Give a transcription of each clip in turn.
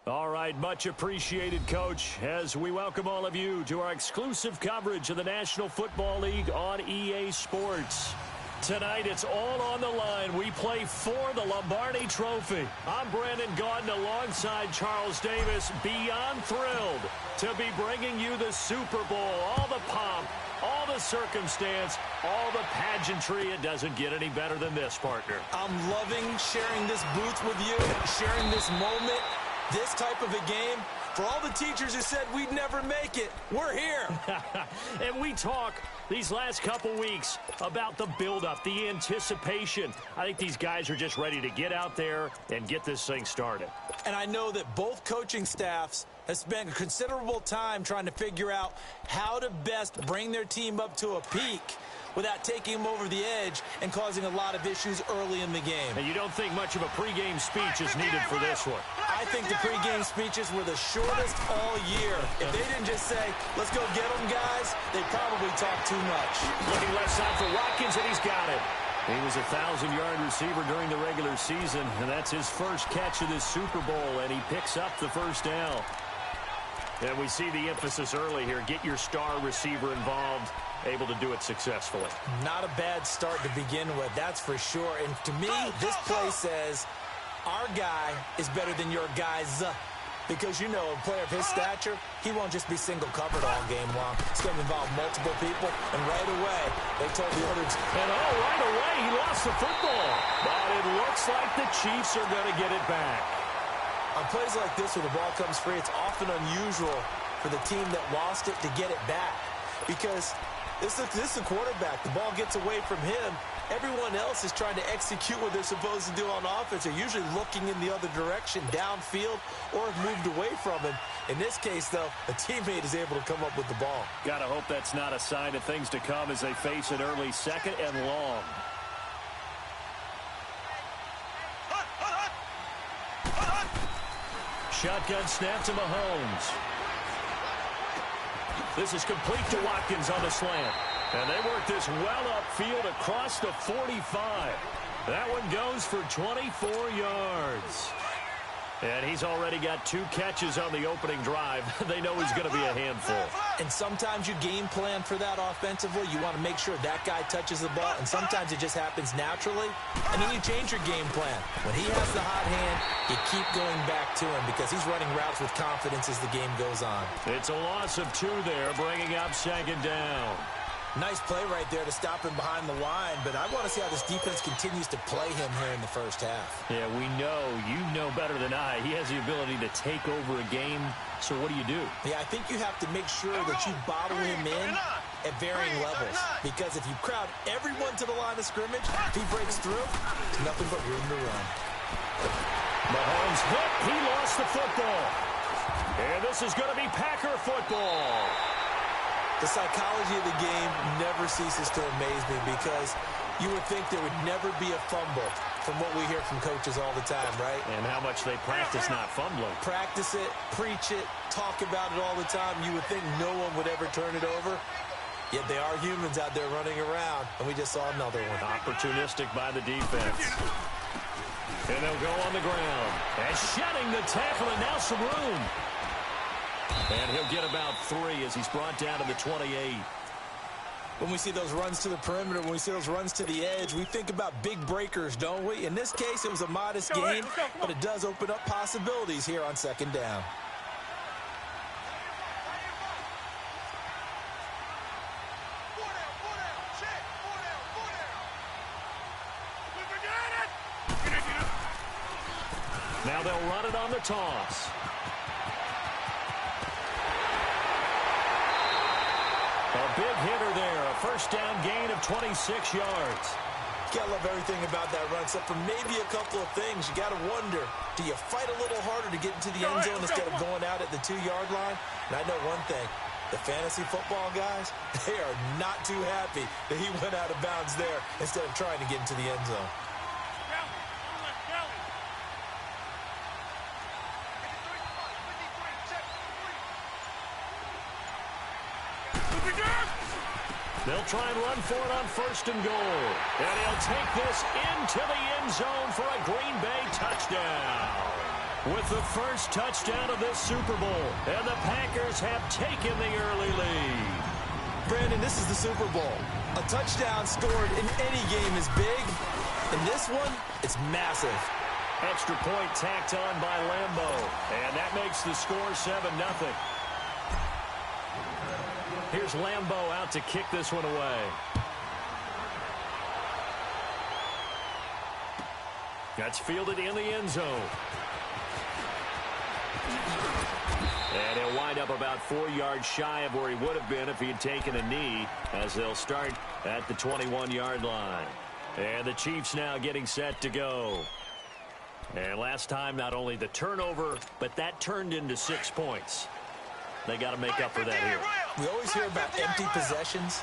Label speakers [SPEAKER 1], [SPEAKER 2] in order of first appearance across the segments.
[SPEAKER 1] All right, much appreciated, Coach, as we welcome all of you to our exclusive coverage of the National Football League on EA Sports. Tonight, it's all on the line. We play for the Lombardi Trophy. I'm Brandon Gaudin alongside Charles Davis, beyond thrilled to be bringing you the Super Bowl. All the pomp, all the circumstance, all the pageantry. It doesn't get any better than this, partner.
[SPEAKER 2] I'm loving sharing this booth with you, sharing this moment, this type of a game. For all the teachers who said we'd never make it, we're here.
[SPEAKER 1] And we talk these last couple weeks about the buildup, the anticipation. I think these guys are just ready to get out there and get this thing started.
[SPEAKER 2] And I know that both coaching staffs have spent considerable time trying to figure out how to best bring their team up to a peak without taking them over the edge and causing a lot of issues early in the game.
[SPEAKER 1] And you don't think much of a pregame speech is needed for this one?
[SPEAKER 2] I think the pregame speeches were the shortest all year. If they didn't just say, let's go get them, guys, they probably talked too much.
[SPEAKER 1] Looking left side for Watkins, and he's got it. He was a 1,000-yard receiver during the regular season, and that's his first catch of this Super Bowl, and he picks up the first down. And we see the emphasis early here. Get your star receiver involved, able to do it successfully.
[SPEAKER 2] Not a bad start to begin with, that's for sure. And to me, this play says our guy is better than your guys. Because, you know, a player of his stature, he won't just be single covered all game long. It's going to involve multiple people. And right away, they told the others.
[SPEAKER 1] And right away, he lost the football. But it looks like the Chiefs are going to get it back.
[SPEAKER 2] On plays like this where the ball comes free, it's often unusual for the team that lost it to get it back. Because this is a quarterback. The ball gets away from him. Everyone else is trying to execute what they're supposed to do on offense. They're usually looking in the other direction, downfield, or have moved away from him. In this case, though, a teammate is able to come up with the ball.
[SPEAKER 1] Gotta hope that's not a sign of things to come as they face an early second and long. Shotgun snap to Mahomes. This is complete to Watkins on the slant. And they work this well upfield across the 45. That one goes for 24 yards. And he's already got 2 catches on the opening drive. They know he's going to be a handful.
[SPEAKER 2] And sometimes you game plan for that offensively. You want to make sure that guy touches the ball. And sometimes it just happens naturally. And then you change your game plan. When he has the hot hand, you keep going back to him because he's running routes with confidence as the game goes on.
[SPEAKER 1] It's a loss of 2 there, bringing up second down.
[SPEAKER 2] Nice play right there to stop him behind the line, but I want to see how this defense continues to play him here in the first half.
[SPEAKER 1] Yeah, we know, you know better than I, he has the ability to take over a game, so what do?
[SPEAKER 2] Yeah, I think you have to make sure that you bottle him in at varying levels, because if you crowd everyone to the line of scrimmage, if he breaks through, there's nothing but room to run.
[SPEAKER 1] Mahomes hit, he lost the football. And this is going to be Packer football.
[SPEAKER 2] The psychology of the game never ceases to amaze me because you would think there would never be a fumble from what we hear from coaches all the time, right?
[SPEAKER 1] And how much they practice not fumbling.
[SPEAKER 2] Practice it, preach it, talk about it all the time. You would think no one would ever turn it over. Yet they are humans out there running around, and we just saw another one.
[SPEAKER 1] Opportunistic by the defense. And they'll go on the ground. And shedding the tackle, and now some room. And he'll get about 3 as he's brought down to the 28.
[SPEAKER 2] When we see those runs to the perimeter, when we see those runs to the edge, we think about big breakers, don't we? In this case, it was a modest gain, but it does open up possibilities here on second down.
[SPEAKER 1] Now they'll run it on the toss. A big hitter there, a first down gain of 26 yards.
[SPEAKER 2] You gotta love everything about that run, except for maybe a couple of things. You gotta wonder, do you fight a little harder to get into the end zone instead of going out at the 2-yard line? And I know one thing, the fantasy football guys, they are not too happy that he went out of bounds there instead of trying to get into the end zone.
[SPEAKER 1] They'll try and run for it on first and goal. And he'll take this into the end zone for a Green Bay touchdown. with the first touchdown of this Super Bowl. And the Packers have taken the early lead.
[SPEAKER 2] Brandon, this is the Super Bowl. A touchdown scored in any game is big. In this one, it's massive.
[SPEAKER 1] Extra point tacked on by Lambeau. And that makes the score 7-0. Here's Lambeau out to kick this one away. That's fielded in the end zone. And he'll wind up about 4 yards shy of where he would have been if he had taken a knee, as they'll start at the 21-yard line. And the Chiefs now getting set to go. And last time, not only the turnover, but that turned into 6 points. They got to make up for that here.
[SPEAKER 2] We always hear about empty possessions,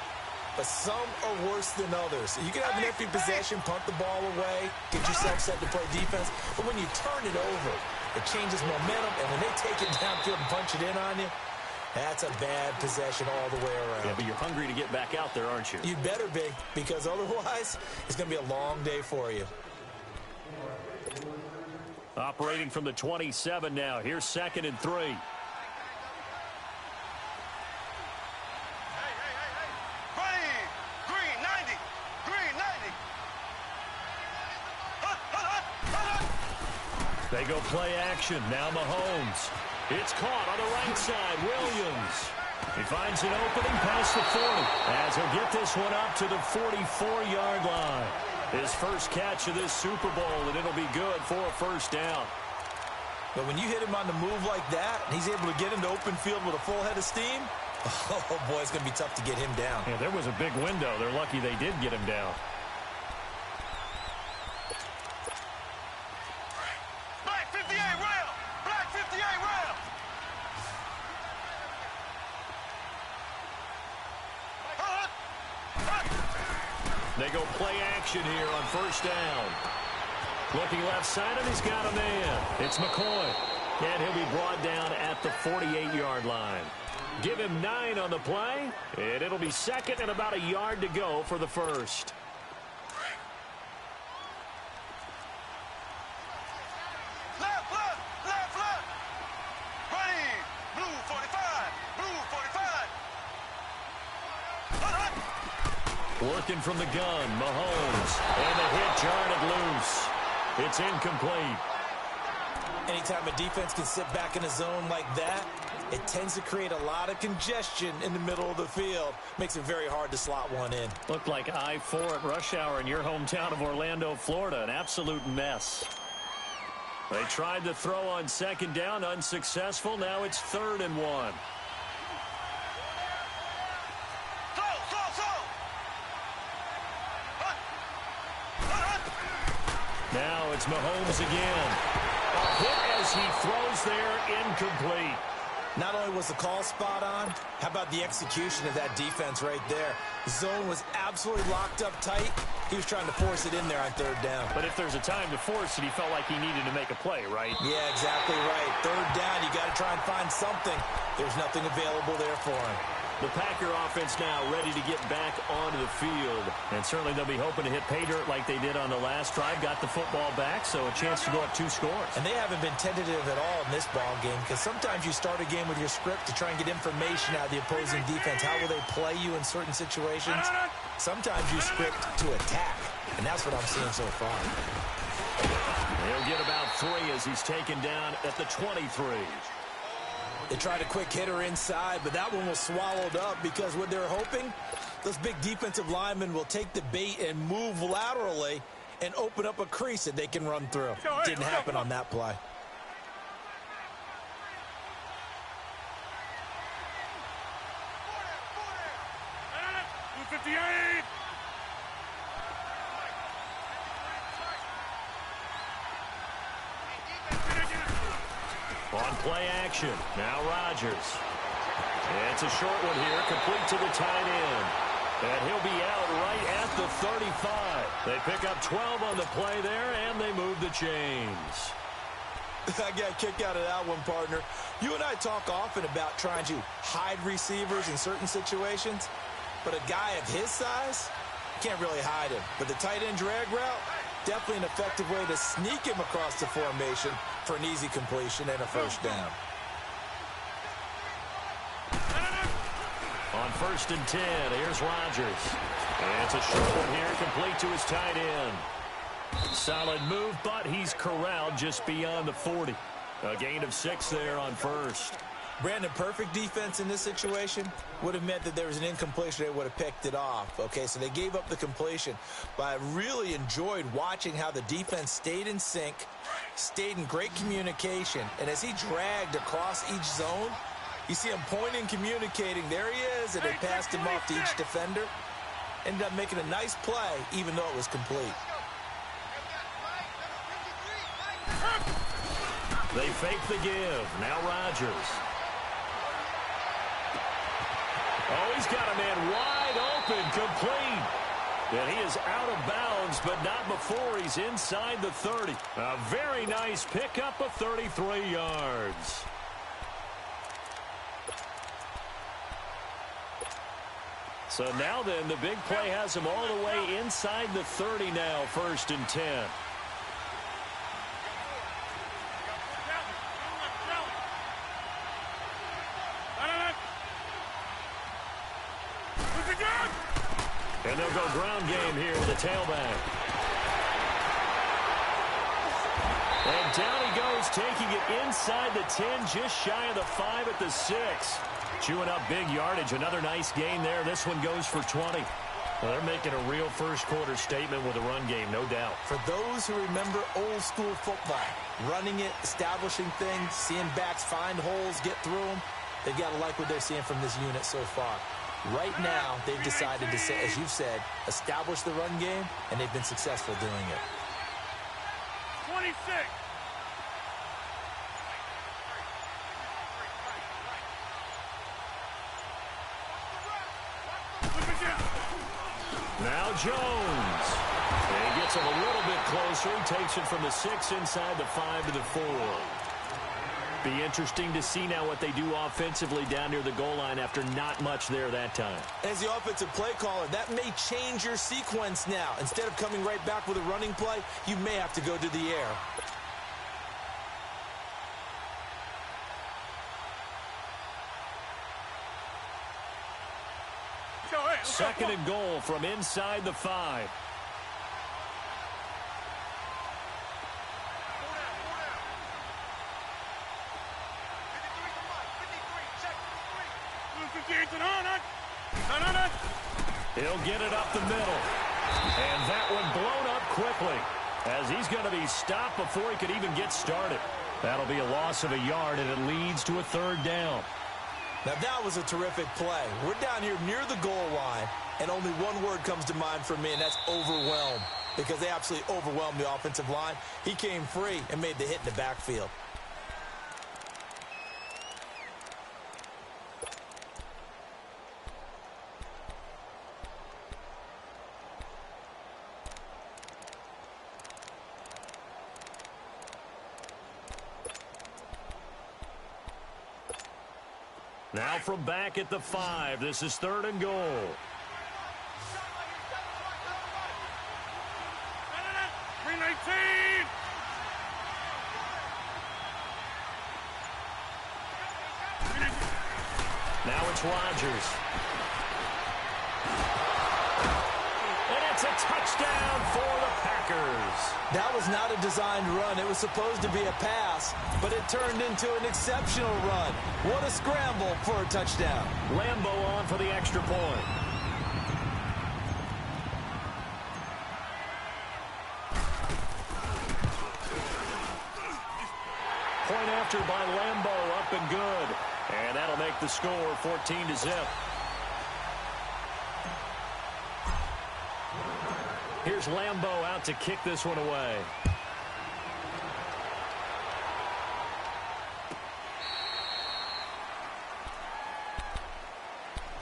[SPEAKER 2] but some are worse than others. You can have an empty possession, punt the ball away, get yourself set to play defense, but when you turn it over, it changes momentum, and when they take it downfield and punch it in on you, that's a bad possession all the way around.
[SPEAKER 1] Yeah, but you're hungry to get back out there, aren't you?
[SPEAKER 2] You better be, because otherwise, it's going to be a long day for you.
[SPEAKER 1] Operating from the 27 now. Here's 2nd and 3. They go play action. Now Mahomes. It's caught on the right side. Williams. He finds an opening past the 40. As he'll get this one up to the 44-yard line. His first catch of this Super Bowl, and it'll be good for a first down.
[SPEAKER 2] But when you hit him on the move like that, and he's able to get into open field with a full head of steam, oh, boy, it's going to be tough to get him down.
[SPEAKER 1] Yeah, there was a big window. They're lucky they did get him down. They go play action here on first down. Looking left side, and he's got a man. It's McCoy. And he'll be brought down at the 48-yard line. Give him 9 on the play, and it'll be 2nd and about a yard to go for the first. Working from the gun, Mahomes. And the hit jarred it loose. It's incomplete.
[SPEAKER 2] Anytime a defense can sit back in a zone like that, it tends to create a lot of congestion in the middle of the field. Makes it very hard to slot one in.
[SPEAKER 1] Looked like I-4 at rush hour in your hometown of Orlando, Florida. An absolute mess. They tried to throw on 2nd down, unsuccessful. Now it's 3rd and 1. Now it's Mahomes again. A hit as he throws there, incomplete.
[SPEAKER 2] Not only was the call spot on, how about the execution of that defense right there? The zone was absolutely locked up tight. He was trying to force it in there on 3rd down.
[SPEAKER 1] But if there's a time to force it, he felt like he needed to make a play, right?
[SPEAKER 2] Yeah, exactly right. 3rd down, you got to try and find something. There's nothing available there for him.
[SPEAKER 1] The Packer offense now ready to get back onto the field. And certainly they'll be hoping to hit pay dirt like they did on the last drive. Got the football back, so a chance to go up 2 scores.
[SPEAKER 2] And they haven't been tentative at all in this ball game, because sometimes you start a game with your script to try and get information out of the opposing defense. How will they play you in certain situations? Sometimes you script to attack, and that's what I'm seeing so far.
[SPEAKER 1] He'll get about 3 as he's taken down at the 23.
[SPEAKER 2] They tried a quick hitter inside, but that one was swallowed up because what they're hoping, those big defensive linemen will take the bait and move laterally and open up a crease that they can run through. Didn't happen on that play.
[SPEAKER 1] On play action, now Rodgers. It's a short one here, complete to the tight end. And he'll be out right at the 35. They pick up 12 on the play there, and they move the chains.
[SPEAKER 2] I got a kick out of that one, partner. You and I talk often about trying to hide receivers in certain situations, but a guy of his size, can't really hide him. But the tight end drag route, Definitely an effective way to sneak him across the formation for an easy completion and a first down.
[SPEAKER 1] On 1st and 10, here's Rodgers. And it's a short one here, complete to his tight end. Solid move, but he's corralled just beyond the 40. A gain of 6 there on 1st.
[SPEAKER 2] Brandon, perfect defense in this situation would have meant that there was an incompletion. They would have picked it off. Okay, so they gave up the completion. But I really enjoyed watching how the defense stayed in sync, stayed in great communication. And as he dragged across each zone, you see him pointing, communicating. There he is, and they passed him off to each defender. Ended up making a nice play, even though it was complete.
[SPEAKER 1] They fake the give. Now Rodgers. Oh, he's got a man wide open, complete. And he is out of bounds, but not before he's inside the 30. A very nice pickup of 33 yards. So now then, the big play has him all the way inside the 30 now, 1st and 10. And they'll go ground game here with a tailback. And down he goes, taking it inside the 10, just shy of the 5 at the 6. Chewing up big yardage. Another nice gain there. This one goes for 20. Well, they're making a real first-quarter statement with a run game, no doubt.
[SPEAKER 2] For those who remember old-school football, running it, establishing things, seeing backs find holes, get through them, they've got to like what they're seeing from this unit so far. Right now, they've decided to, say, as you've said, establish the run game, and they've been successful doing it.
[SPEAKER 3] 26.
[SPEAKER 1] Now Jones. And he gets him a little bit closer. He takes it from the 6 inside the 5 to the 4. Be interesting to see now what they do offensively down near the goal line after not much there that time.
[SPEAKER 2] As the offensive play caller, that may change your sequence now. Instead of coming right back with a running play, you may have to go to the air.
[SPEAKER 1] Second and goal from inside the 5. He'll get it up the middle. And that one blown up quickly as he's going to be stopped before he could even get started. That'll be a loss of a yard, and it leads to a 3rd down.
[SPEAKER 2] Now, that was a terrific play. We're down here near the goal line, and only one word comes to mind for me, and that's overwhelmed, because they absolutely overwhelmed the offensive line. He came free and made the hit in the backfield.
[SPEAKER 1] Now from back at the 5, this is 3rd and goal. Now it's Rodgers. And it's a touchdown for the Packers.
[SPEAKER 2] That was not a designed run. It was supposed to be a pass, but it turned into an exceptional run. What a scramble for a touchdown.
[SPEAKER 1] Lambo on for the extra point. Point after by Lambo, up and good. And that'll make the score 14-0. Here's Lambo out to kick this one away.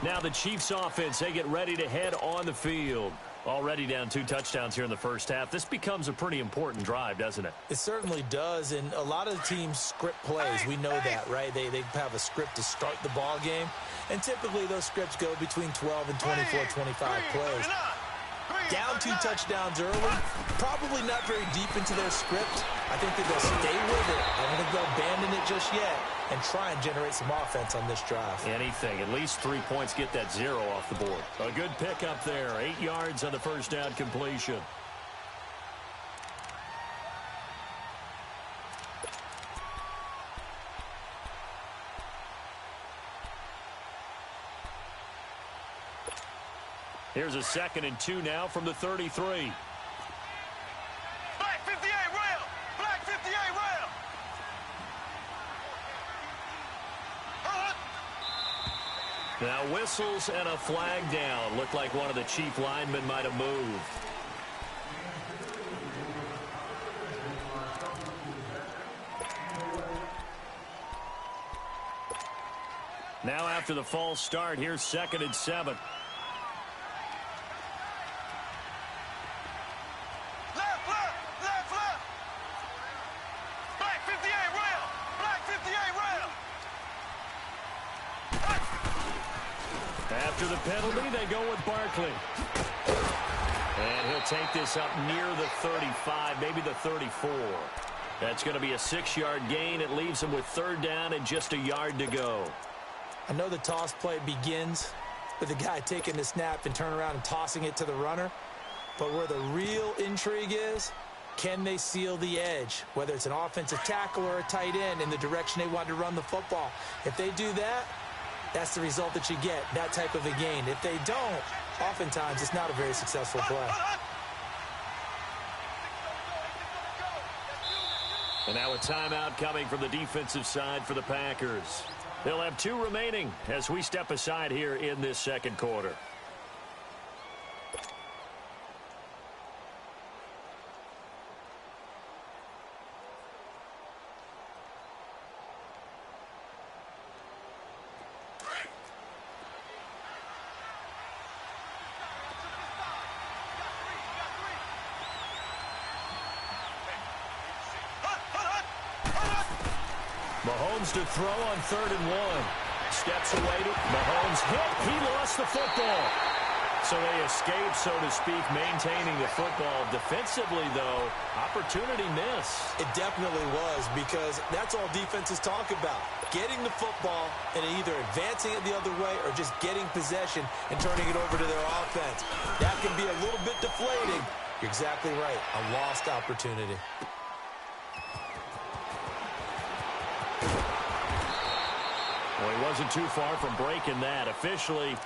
[SPEAKER 1] Now the Chiefs offense, they get ready to head on the field. Already down 2 touchdowns here in the first half. This becomes a pretty important drive, doesn't it?
[SPEAKER 2] It certainly does, and a lot of the teams script plays. We know that, right? They have a script to start the ball game, and typically those scripts go between 12 and 24, 25 plays. Down 2 touchdowns early, probably not very deep into their script. I think that they'll stay with it. I don't think they'll abandon it just yet and try and generate some offense on this drive.
[SPEAKER 1] Anything. At least 3 points, get that 0 off the board. A good pickup there. 8 yards on the first down completion. Here's a 2nd and 2 now from the 33.
[SPEAKER 3] Black 58 rail! Black 58 rail!
[SPEAKER 1] Now whistles and a flag down. Looked like one of the chief linemen might have moved. Now after the false start, here's 2nd and 7. After the penalty, they go with Barkley. And he'll take this up near the 35, maybe the 34. That's going to be a 6-yard gain. It leaves him with 3rd down and just a yard to go.
[SPEAKER 2] I know the toss play begins with the guy taking the snap and turning around and tossing it to the runner. But where the real intrigue is, can they seal the edge, whether it's an offensive tackle or a tight end, in the direction they want to run the football? If they do that, that's the result that you get, that type of a gain. If they don't, oftentimes it's not a very successful play.
[SPEAKER 1] And now a timeout coming from the defensive side for the Packers. They'll have 2 remaining as we step aside here in this 2nd quarter. Mahomes to throw on 3rd and 1. Steps away to Mahomes hit. He lost the football. So they escape, so to speak, maintaining the football. Defensively, though, opportunity miss.
[SPEAKER 2] It definitely was, because that's all defenses talk about. Getting the football and either advancing it the other way or just getting possession and turning it over to their offense. That can be a little bit deflating. You're exactly right. A lost opportunity.
[SPEAKER 1] Well, he wasn't too far from breaking that. Officially,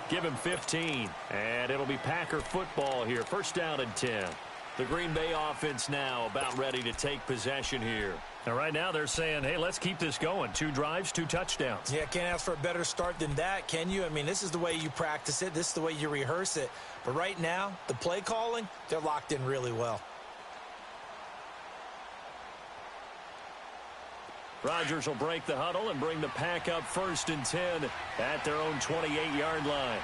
[SPEAKER 1] give him 15. And it'll be Packer football here. 1st down and 10. The Green Bay offense now about ready to take possession here. And right now they're saying, hey, let's keep this going. 2 drives, 2 touchdowns.
[SPEAKER 2] Yeah, can't ask for a better start than that, can you? I mean, this is the way you practice it. This is the way you rehearse it. But right now, the play calling, they're locked in really well.
[SPEAKER 1] Rodgers will break the huddle and bring the Pack up 1st and 10 at their own 28-yard line.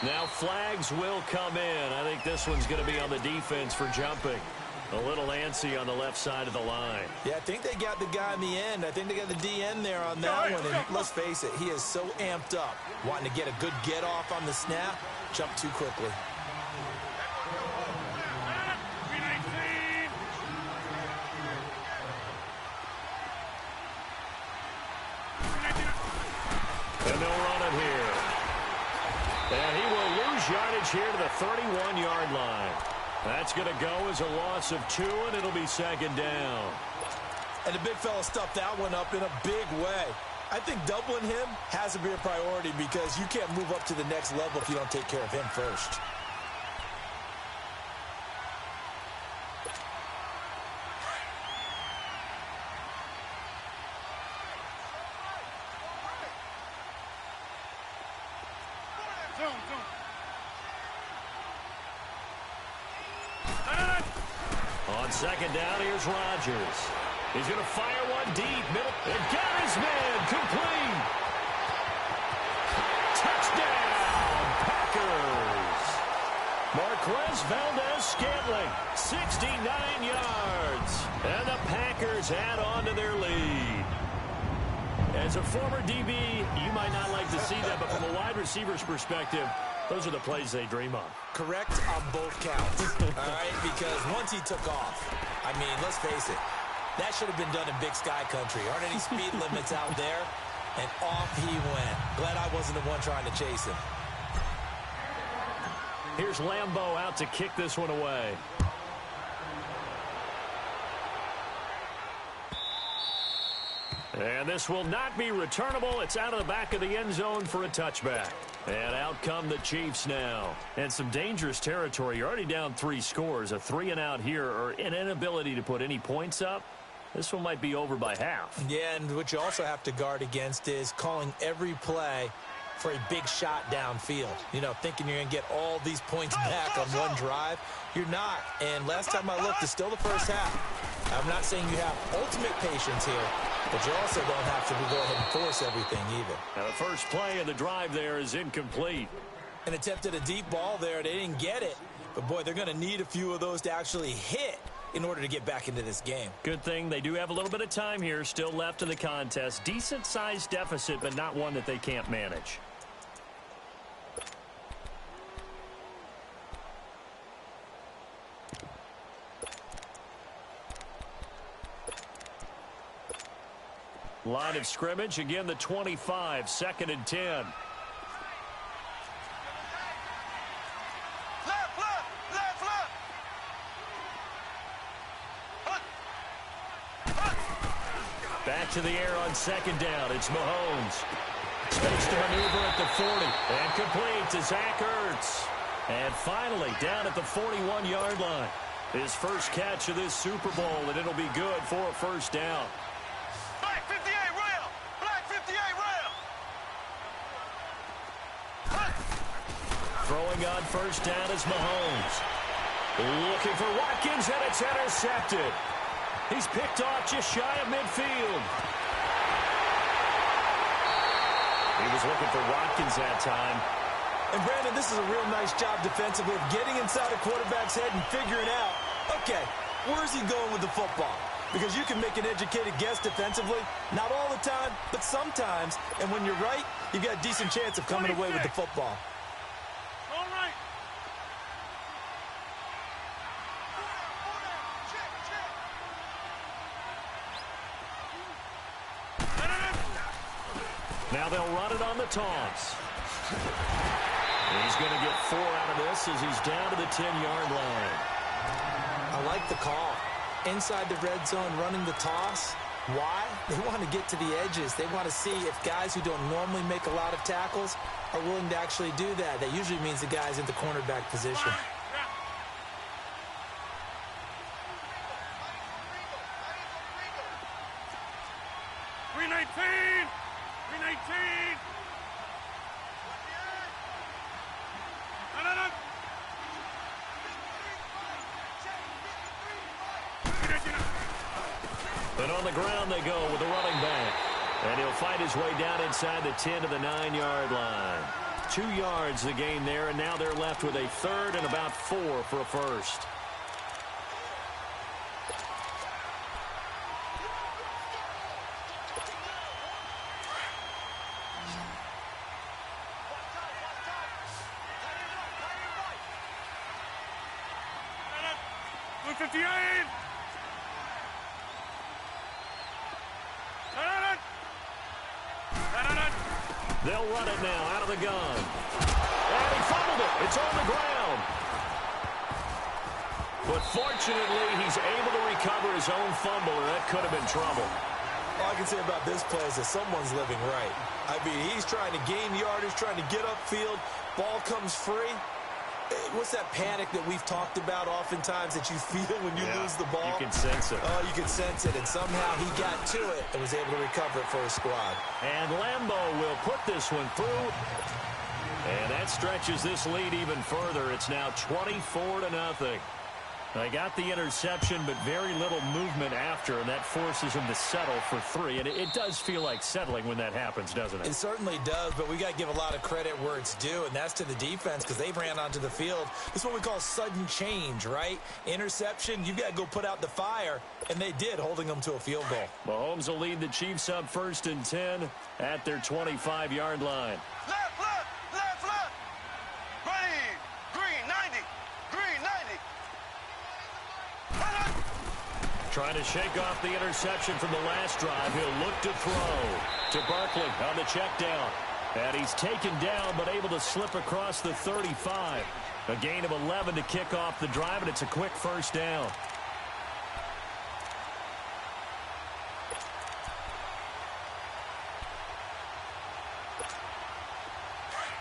[SPEAKER 1] Now flags will come in. I think this one's going to be on the defense for jumping. A little antsy on the left side of the line.
[SPEAKER 2] Yeah, I think they got the guy in the end. I think they got the DN there on that one. And let's face it, he is so amped up, wanting to get a good get off on the snap, jump too quickly.
[SPEAKER 1] And they'll run it here. And he will lose yardage here to the 31-yard line. That's going to go as a loss of 2, and it'll be 2nd down.
[SPEAKER 2] And the big fella stuffed that one up in a big way. I think doubling him has to be a priority, because you can't move up to the next level if you don't take care of him first.
[SPEAKER 1] On 2nd down, here's Rodgers. He's going to fire one deep. Middle. It got his man. Complete. Touchdown, Packers. Marquez Valdez-Scantling, 69 yards. And the Packers add on to their lead. As a former DB, you might not like to see that, but from a wide receiver's perspective, those are the plays they dream of.
[SPEAKER 2] Correct on both counts, all right? Because once he took off, I mean, let's face it, that should have been done in Big Sky Country. Aren't any speed limits out there? And off he went. Glad I wasn't the one trying to chase him.
[SPEAKER 1] Here's Lambeau out to kick this one away. And this will not be returnable. It's out of the back of the end zone for a touchback. And out come the Chiefs now. And some dangerous territory. You're already down 3 scores. A 3-and-out here, or an inability to put any points up. This one might be over by half.
[SPEAKER 2] Yeah, and what you also have to guard against is calling every play for a big shot downfield. You know, thinking you're going to get all these points back on one drive. You're not. And last time I looked, it's still the first half. I'm not saying you have ultimate patience here, but you also don't have to go ahead and force everything either.
[SPEAKER 1] Now the first play of the drive there is incomplete.
[SPEAKER 2] And attempted a deep ball there. They didn't get it. But, boy, they're going to need a few of those to actually hit in order to get back into this game.
[SPEAKER 1] Good thing they do have a little bit of time here still left in the contest. Decent-sized deficit, but not one that they can't manage. Line of scrimmage, again the 25, 2nd and 10.
[SPEAKER 3] Left, left, left, left.
[SPEAKER 1] Back to the air on 2nd down. It's Mahomes. Space to maneuver at the 40. And complete to Zach Ertz. And finally down at the 41-yard line. His first catch of this Super Bowl, and it'll be good for a first down.
[SPEAKER 3] Black 58 rail. Black 58 rail.
[SPEAKER 1] Throwing on first down is Mahomes. Looking for Watkins, and it's intercepted. He's picked off just shy of midfield. He was looking for Watkins that time.
[SPEAKER 2] And, Brandon, this is a real nice job defensively of getting inside a quarterback's head and figuring out, okay, where's he going with the football? Because you can make an educated guess defensively. Not all the time, but sometimes. And when you're right, you've got a decent chance of coming away with the football.
[SPEAKER 3] All right.
[SPEAKER 1] Now they'll run it on the toss. He's going to get 4 out of this as he's down to the 10-yard line.
[SPEAKER 2] I like the call. Inside the red zone, running the toss. Why? They want to get to the edges. They want to see if guys who don't normally make a lot of tackles are willing to actually do that. That usually means the guy's in the cornerback position.
[SPEAKER 3] 319. 319.
[SPEAKER 1] But on the ground they go with the running back. And he'll fight his way down inside the 10 to the 9-yard line. 2 yards the gain there, and now they're left with a 3rd and about 4 for a first. They'll run it now out of the gun. And he fumbled it. It's on the ground. But fortunately, he's able to recover his own fumble, or that could have been trouble.
[SPEAKER 2] All I can say about this play is that someone's living right. I mean, he's trying to gain yardage, trying to get upfield. Ball comes free. What's that panic that we've talked about oftentimes that you feel when you lose the ball?
[SPEAKER 1] You can sense it.
[SPEAKER 2] Oh, you can sense it. And somehow he got to it and was able to recover it for his squad.
[SPEAKER 1] And Lambeau will put this one through. And that stretches this lead even further. It's now 24-0. They got the interception, but very little movement after, and that forces him to settle for 3. And it does feel like settling when that happens, doesn't it?
[SPEAKER 2] It certainly does, but we got to give a lot of credit where it's due, and that's to the defense because they ran onto the field. This is what we call sudden change, right? Interception, you've got to go put out the fire, and they did, holding them to a field goal.
[SPEAKER 1] Mahomes will lead the Chiefs up 1st and 10 at their 25-yard line.
[SPEAKER 3] Left, left, left, left. Ready. Green, 90. Green, 90.
[SPEAKER 1] Trying to shake off the interception from the last drive. He'll look to throw to Barkley on the check down. And he's taken down but able to slip across the 35. A gain of 11 to kick off the drive, and it's a quick 1st down.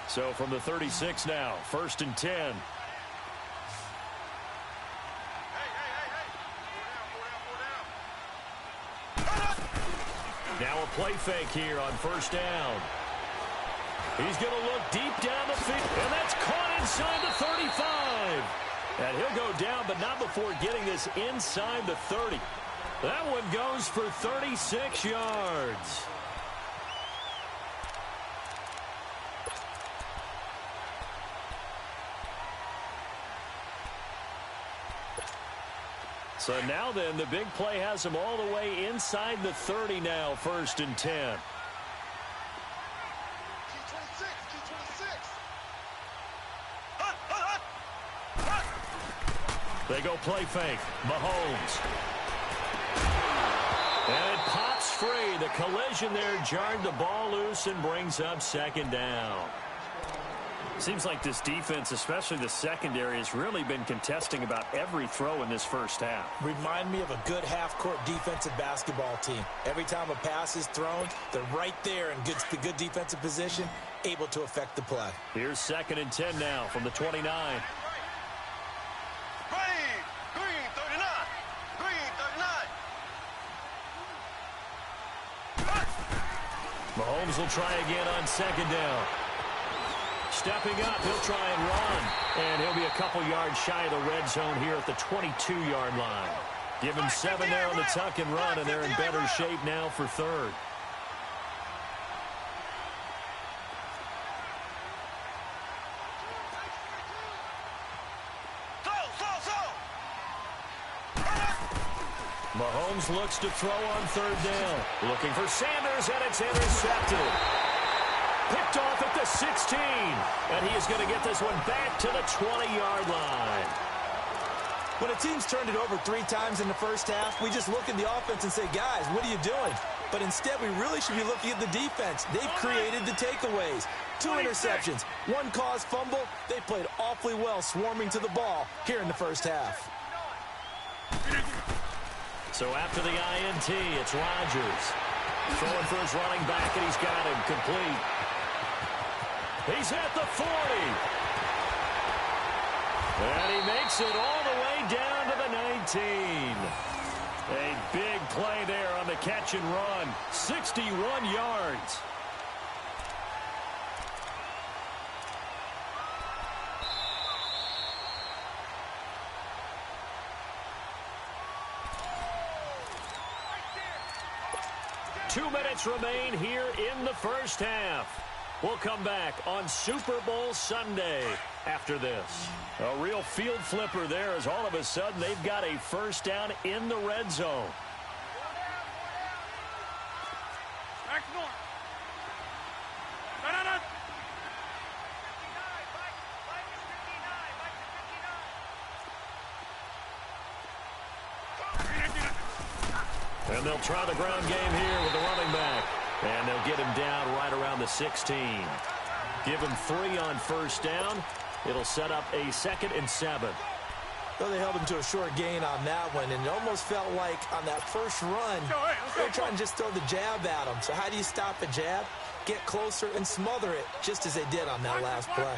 [SPEAKER 1] So from the 36 now, 1st and 10. Now a play fake here on 1st down. He's going to look deep down the field, and that's caught inside the 35. And he'll go down, but not before getting this inside the 30. That one goes for 36 yards. So now then, the big play has him all the way inside the 30 now, 1st and 10. They go play fake. Mahomes. And it pops free. The collision there jarred the ball loose and brings up 2nd down. Seems like this defense, especially the secondary, has really been contesting about every throw in this 1st half.
[SPEAKER 2] Remind me of a good half-court defensive basketball team. Every time a pass is thrown, they're right there in good defensive position, able to affect the play.
[SPEAKER 1] Here's 2nd and 10 now from the 29.
[SPEAKER 3] Ready. Green, 39. Green, 39.
[SPEAKER 1] Mahomes will try again on 2nd down. Stepping up, he'll try and run. And he'll be a couple yards shy of the red zone here at the 22-yard line. Give him 7 there on the tuck and run, and they're in better shape now for 3rd. Mahomes looks to throw on 3rd down. Looking for Sanders, and it's intercepted. Picked off at the 16. And he is going to get this one back to the 20-yard line.
[SPEAKER 2] When a team's turned it over 3 times in the 1st half, we just look at the offense and say, guys, what are you doing? But instead, we really should be looking at the defense. They've created the takeaways. 2 interceptions, 1 caused fumble. They played awfully well swarming to the ball here in the 1st half.
[SPEAKER 1] So after the INT, it's Rodgers. Throwing for his running back, and he's got him complete. He's at the 40. And he makes it all the way down to the 19. A big play there on the catch and run. 61 yards. Two minutes remain here in the 1st half. We'll come back on Super Bowl Sunday after this. A real field flipper there as all of a sudden they've got a 1st down in the red zone. And they'll try the ground game here with the running back. And they'll get him down right around the 16. Give him 3 on 1st down. It'll set up a 2nd and 7.
[SPEAKER 2] Well, they held him to a short gain on that one, and it almost felt like on that first run, they were trying to just throw the jab at him. So how do you stop a jab? Get closer and smother it, just as they did on that last play.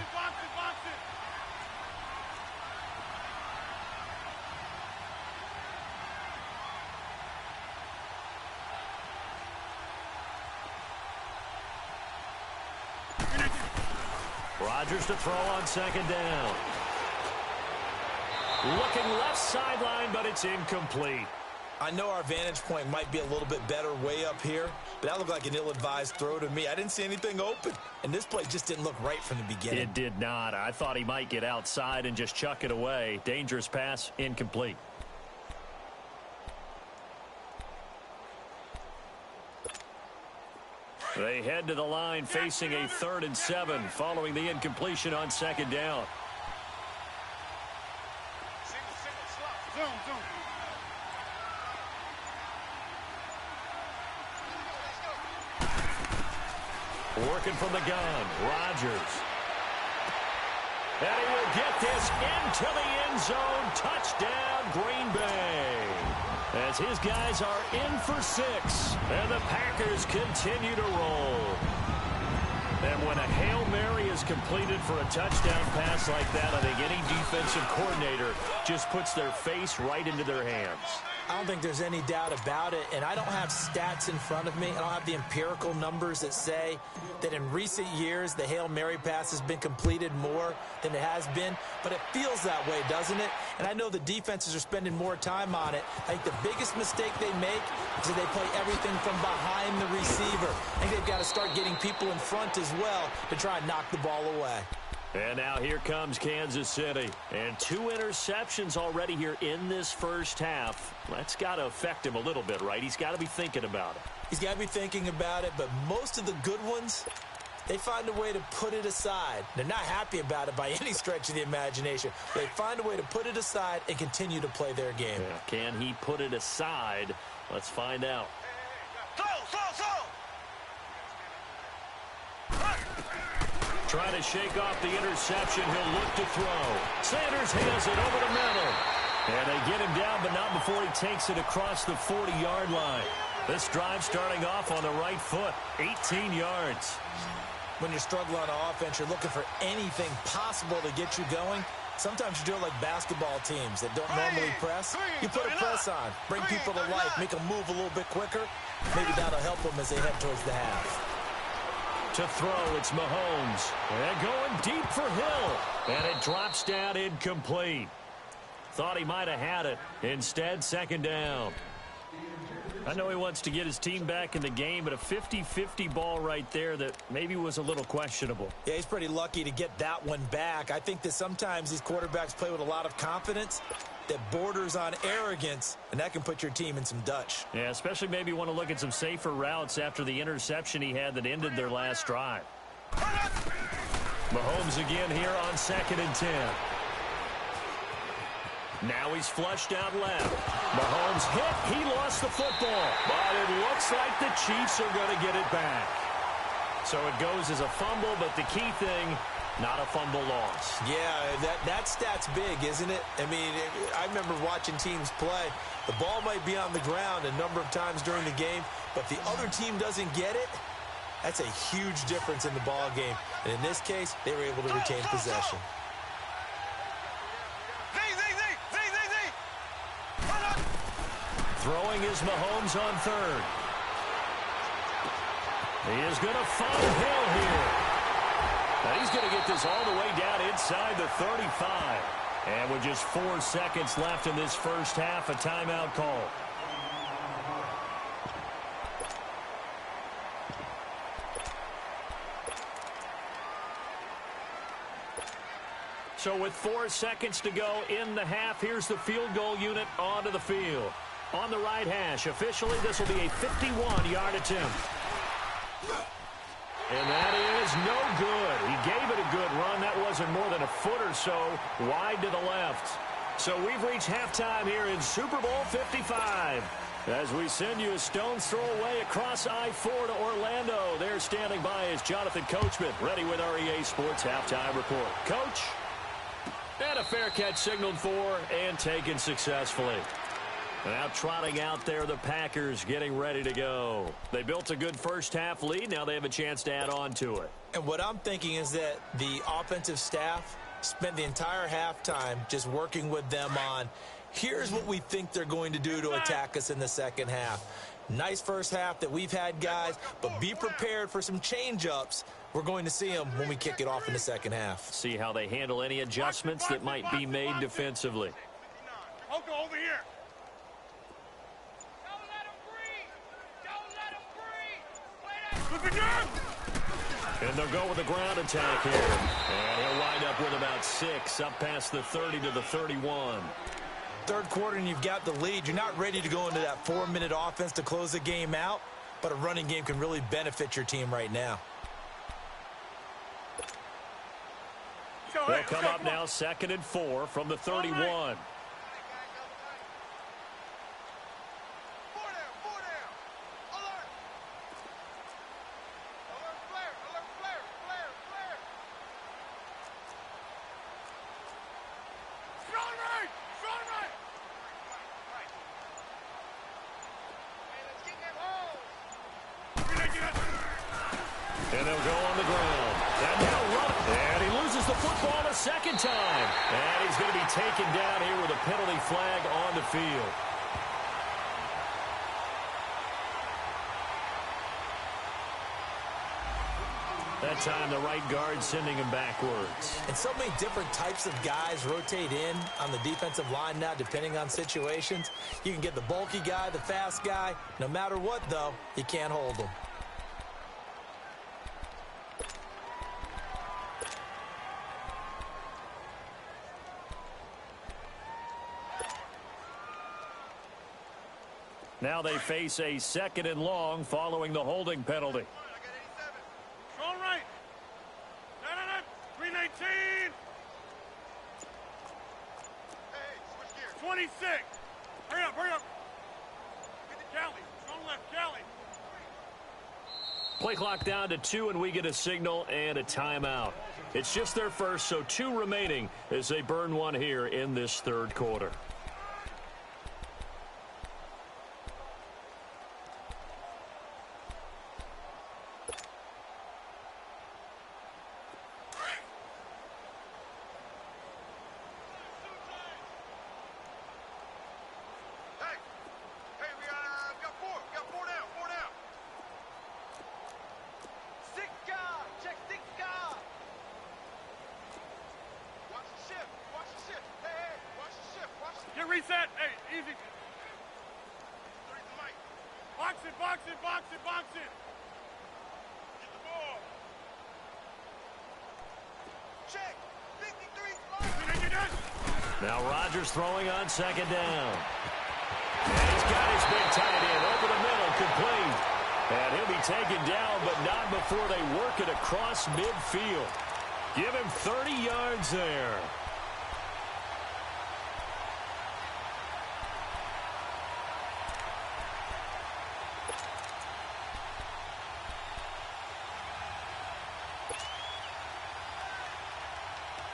[SPEAKER 1] Rodgers to throw on 2nd down. Looking left sideline, but it's incomplete.
[SPEAKER 2] I know our vantage point might be a little bit better way up here, but that looked like an ill-advised throw to me. I didn't see anything open, and this play just didn't look right from the beginning.
[SPEAKER 1] It did not. I thought he might get outside and just chuck it away. Dangerous pass, incomplete. They head to the line facing a 3rd and 7 following the incompletion on 2nd down.
[SPEAKER 3] Zoom, zoom.
[SPEAKER 1] Working from the gun, Rodgers. And he will get this into the end zone. Touchdown, Green Bay. As his guys are in for 6. And the Packers continue to roll. And when a Hail Mary is completed for a touchdown pass like that, I think any defensive coordinator just puts their face right into their hands.
[SPEAKER 2] I don't think there's any doubt about it, and I don't have stats in front of me. I don't have the empirical numbers that say that in recent years the Hail Mary pass has been completed more than it has been, but it feels that way, doesn't it? And I know the defenses are spending more time on it. I think the biggest mistake they make is that they play everything from behind the receiver. I think they've got to start getting people in front as well to try and knock the ball away.
[SPEAKER 1] And now here comes Kansas City. And 2 interceptions already here in this first half. That's got to affect him a little bit, right? He's got to be thinking about it.
[SPEAKER 2] He's got to be thinking about it, but most of the good ones, they find a way to put it aside. They're not happy about it by any stretch of the imagination. They find a way to put it aside and continue to play their game.
[SPEAKER 1] Yeah. Can he put it aside? Let's find out.
[SPEAKER 3] Throw.
[SPEAKER 1] Trying to shake off the interception. He'll look to throw. Sanders has it over the middle. And they get him down, but not before he takes it across the 40-yard line. This drive starting off on the right foot. 18 yards.
[SPEAKER 2] When you're struggling on offense, you're looking for anything possible to get you going. Sometimes you do it like basketball teams that don't normally press. You put a press on, bring people to life, make them move a little bit quicker. Maybe that'll help them as they head towards the half.
[SPEAKER 1] To throw, it's Mahomes. And going deep for Hill. And it drops down incomplete. Thought he might have had it. Instead, 2nd down. I know he wants to get his team back in the game, but a 50-50 ball right there that maybe was a little questionable.
[SPEAKER 2] Yeah, he's pretty lucky to get that one back. I think that sometimes these quarterbacks play with a lot of confidence that borders on arrogance, and that can put your team in some Dutch.
[SPEAKER 1] Yeah, especially maybe want to look at some safer routes after the interception he had that ended their last drive. Mahomes again here on 2nd and 10. Now he's flushed out left. Mahomes hit. He lost the football. But it looks like the Chiefs are going to get it back. So it goes as a fumble, but the key thing, not a fumble loss.
[SPEAKER 2] Yeah, that stat's big, isn't it? I mean, I remember watching teams play. The ball might be on the ground a number of times during the game, but the other team doesn't get it. That's a huge difference in the ball game. And in this case, they were able to retain possession.
[SPEAKER 1] Throwing is Mahomes on 3rd. He is going to find Hill here. And he's going to get this all the way down inside the 35. And with just 4 seconds left in this first half, a timeout call. So with 4 seconds to go in the half, here's the field goal unit onto the field. On the right hash, officially, this will be a 51-yard attempt. And that is no good. He gave it a good run. That wasn't more than a foot or so wide to the left. So we've reached halftime here in Super Bowl 55. As we send you a stone's throw away across I-4 to Orlando. There standing by is Jonathan Coachman, ready with our EA Sports Halftime Report. Coach, and a fair catch signaled for and taken successfully. Now trotting out there, the Packers getting ready to go. They built a good first half lead. Now they have a chance to add on to it.
[SPEAKER 2] And what I'm thinking is that the offensive staff spent the entire halftime just working with them on, here's what we think they're going to do to attack us in the second half. Nice first half that we've had, guys, but be prepared for some change-ups. We're going to see them when we kick it off in the second half.
[SPEAKER 1] See how they handle any adjustments that might be made defensively.
[SPEAKER 3] Poco over here.
[SPEAKER 4] Don't let him breathe. Don't let him breathe. Play that.
[SPEAKER 3] Look again.
[SPEAKER 1] And they'll go with the ground attack here. And he'll wind up with about 6, up past the 30 to the 31.
[SPEAKER 2] Third quarter and you've got the lead. You're not ready to go into that 4-minute offense to close the game out, but a running game can really benefit your team right now.
[SPEAKER 1] They'll come up now 2nd and 4 from the 31. And they'll go on the ground. And they'll run. And he loses the football a second time. And he's going to be taken down here with a penalty flag on the field. That time the right guard sending him backwards.
[SPEAKER 2] And so many different types of guys rotate in on the defensive line now depending on situations. You can get the bulky guy, the fast guy. No matter what, though, you can't hold them.
[SPEAKER 1] Now they face a 2nd and long following the holding penalty.
[SPEAKER 3] Strong right. 319. Hey, switch gears. 26. Hurry up, hurry up. Cali. Strong left, Cali.
[SPEAKER 1] Play clock down to 2, and we get a signal and a timeout. It's just their first, so 2 remaining as they burn one here in this third quarter.
[SPEAKER 3] Reset. Hey, easy. Box it, box it, box it, box it. Get the ball. Check. 53.
[SPEAKER 1] Now Rodgers throwing on 2nd down. And he's got his big tight end over the middle, complete. And he'll be taken down, but not before they work it across midfield. Give him 30 yards there.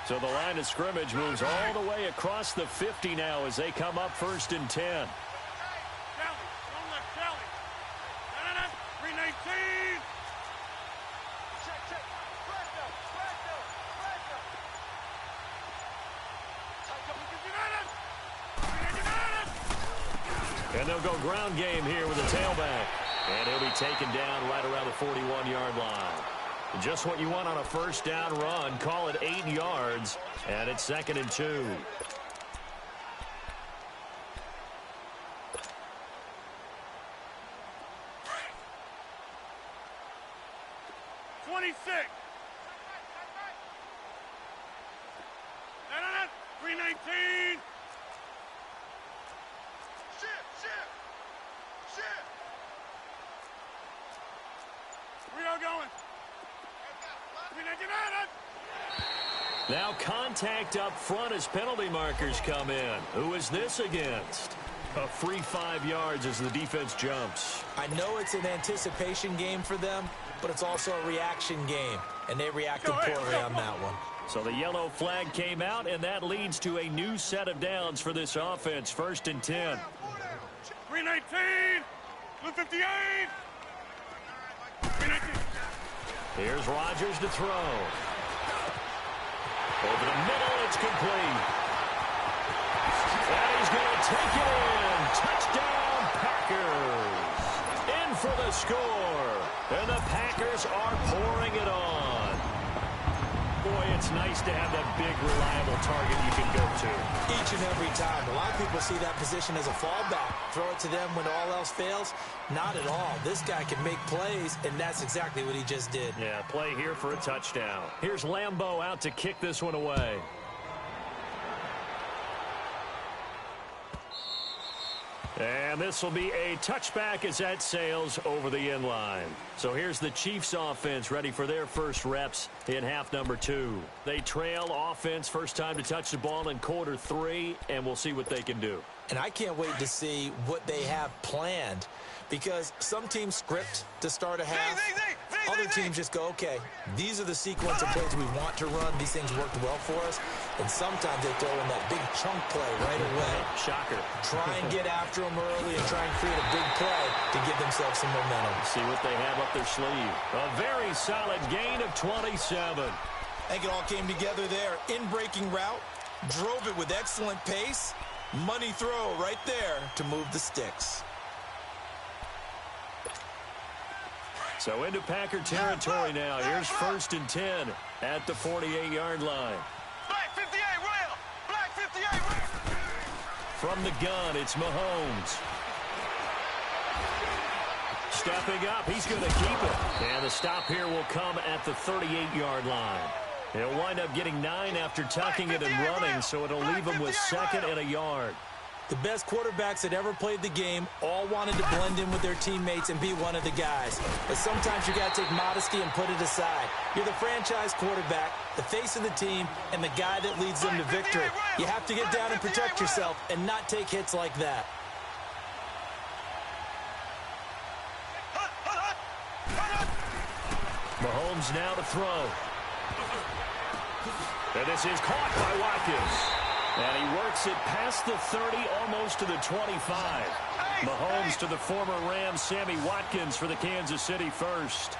[SPEAKER 1] So the line of scrimmage moves all the way across the 50 now as they come up 1st and 10.
[SPEAKER 3] Cali, strong left, Cali. 319. Check. Pressure.
[SPEAKER 1] And they'll go ground game here with a tailback. And he'll be taken down right around the 41-yard line. Just what you want on a 1st down run. Call it 8 yards, and it's 2nd and 2. Now contact up front as penalty markers come in. Who is this against? A free 5 yards as the defense jumps.
[SPEAKER 2] I know it's an anticipation game for them, but it's also a reaction game, and they reacted poorly on that one.
[SPEAKER 1] So the yellow flag came out, and that leads to a new set of downs for this offense. 1st and 10.
[SPEAKER 3] 319. 258. 319.
[SPEAKER 1] Here's Rodgers to throw. Over the middle, it's complete. And he's going to take it in. Touchdown, Packers. In for the score. And the Packers are pouring it on. boy, it's nice to have that big, reliable target you can go to.
[SPEAKER 2] Each and every time. A lot of people see that position as a fallback. Throw it to them when all else fails. Not at all. This guy can make plays, and that's exactly what he just did.
[SPEAKER 1] Yeah, play here for a touchdown. Here's Lambeau out to kick this one away. And this will be a touchback as that sails over the end line. So here's the Chiefs offense ready for their first reps in half number 2. They trail offense first time to touch the ball in quarter 3, and we'll see what they can do.
[SPEAKER 2] And I can't wait to see what they have planned, because some teams script to start a half. Other teams just go, okay, these are the sequence of plays we want to run. These things worked well for us. And sometimes they throw in that big chunk play right away.
[SPEAKER 1] Shocker.
[SPEAKER 2] Try and get after them early and try and create a big play to give themselves some momentum.
[SPEAKER 1] See what they have up their sleeve. A very solid gain of 27.
[SPEAKER 2] I think it all came together there. In-breaking route, drove it with excellent pace. Money throw right there to move the sticks.
[SPEAKER 1] So into Packer territory now. Here's 1st and 10 at the 48-yard line.
[SPEAKER 4] Black 58, rail! Black 58, rail!
[SPEAKER 1] From the gun, it's Mahomes. Stepping up, he's going to keep it. And the stop here will come at the 38-yard line. He'll wind up getting 9 after tucking it and running, so it'll leave him with 2nd and a yard.
[SPEAKER 2] The best quarterbacks that ever played the game all wanted to blend in with their teammates and be one of the guys. But sometimes you got to take modesty and put it aside. You're the franchise quarterback, the face of the team, and the guy that leads them to victory. You have to get down and protect yourself and not take hits like that.
[SPEAKER 1] Mahomes now to throw. And this is caught by Watkins. And he works it past the 30, almost to the 25. Mahomes to the former Rams, Sammy Watkins for the Kansas City first.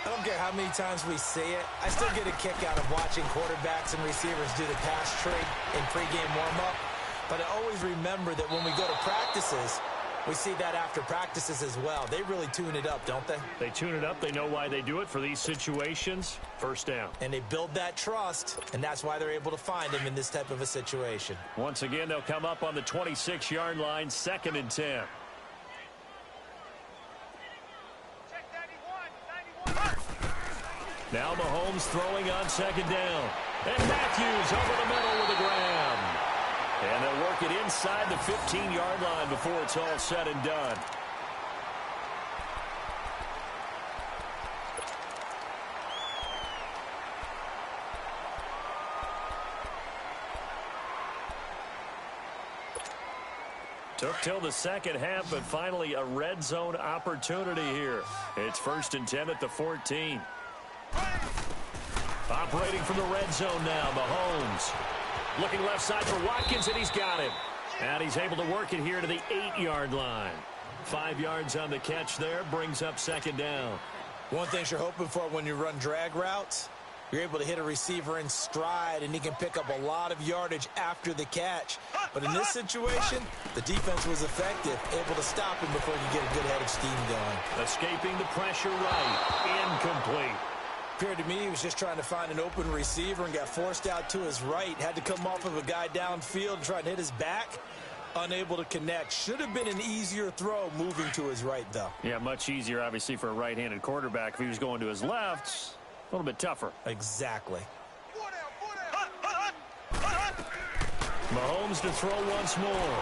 [SPEAKER 2] I don't care how many times we say it. I still get a kick out of watching quarterbacks and receivers do the pass tree in pregame warm-up. But I always remember that when we go to practices, we see that after practices as well. They really tune it up, don't they?
[SPEAKER 1] They tune it up. They know why they do it for these situations. First down.
[SPEAKER 2] And they build that trust, and that's why they're able to find him in this type of a situation.
[SPEAKER 1] Once again, they'll come up on the 26-yard line, 2nd and 10.
[SPEAKER 4] Check 91.
[SPEAKER 1] Now Mahomes throwing on 2nd down. And Matthews over the middle with a grab. And they'll work it inside the 15-yard line before it's all said and done. Took till the second half, but finally a red zone opportunity here. It's 1st and 10 at the 14. Operating from the red zone now, Mahomes. Looking left side for Watkins, and he's got him. And he's able to work it here to the 8-yard line. 5 yards on the catch there, brings up 2nd down.
[SPEAKER 2] One thing you're hoping for when you run drag routes, you're able to hit a receiver in stride, and he can pick up a lot of yardage after the catch. But in this situation, the defense was effective, able to stop him before you get a good head of steam going.
[SPEAKER 1] Escaping the pressure right. Incomplete.
[SPEAKER 2] Appeared to me he was just trying to find an open receiver and got forced out to his right. Had to come off of a guy downfield and try and hit his back. Unable to connect. Should have been an easier throw moving to his right, though.
[SPEAKER 1] Yeah, much easier, obviously, for a right-handed quarterback. If he was going to his left, a little bit tougher.
[SPEAKER 2] Exactly.
[SPEAKER 1] Mahomes to throw once more.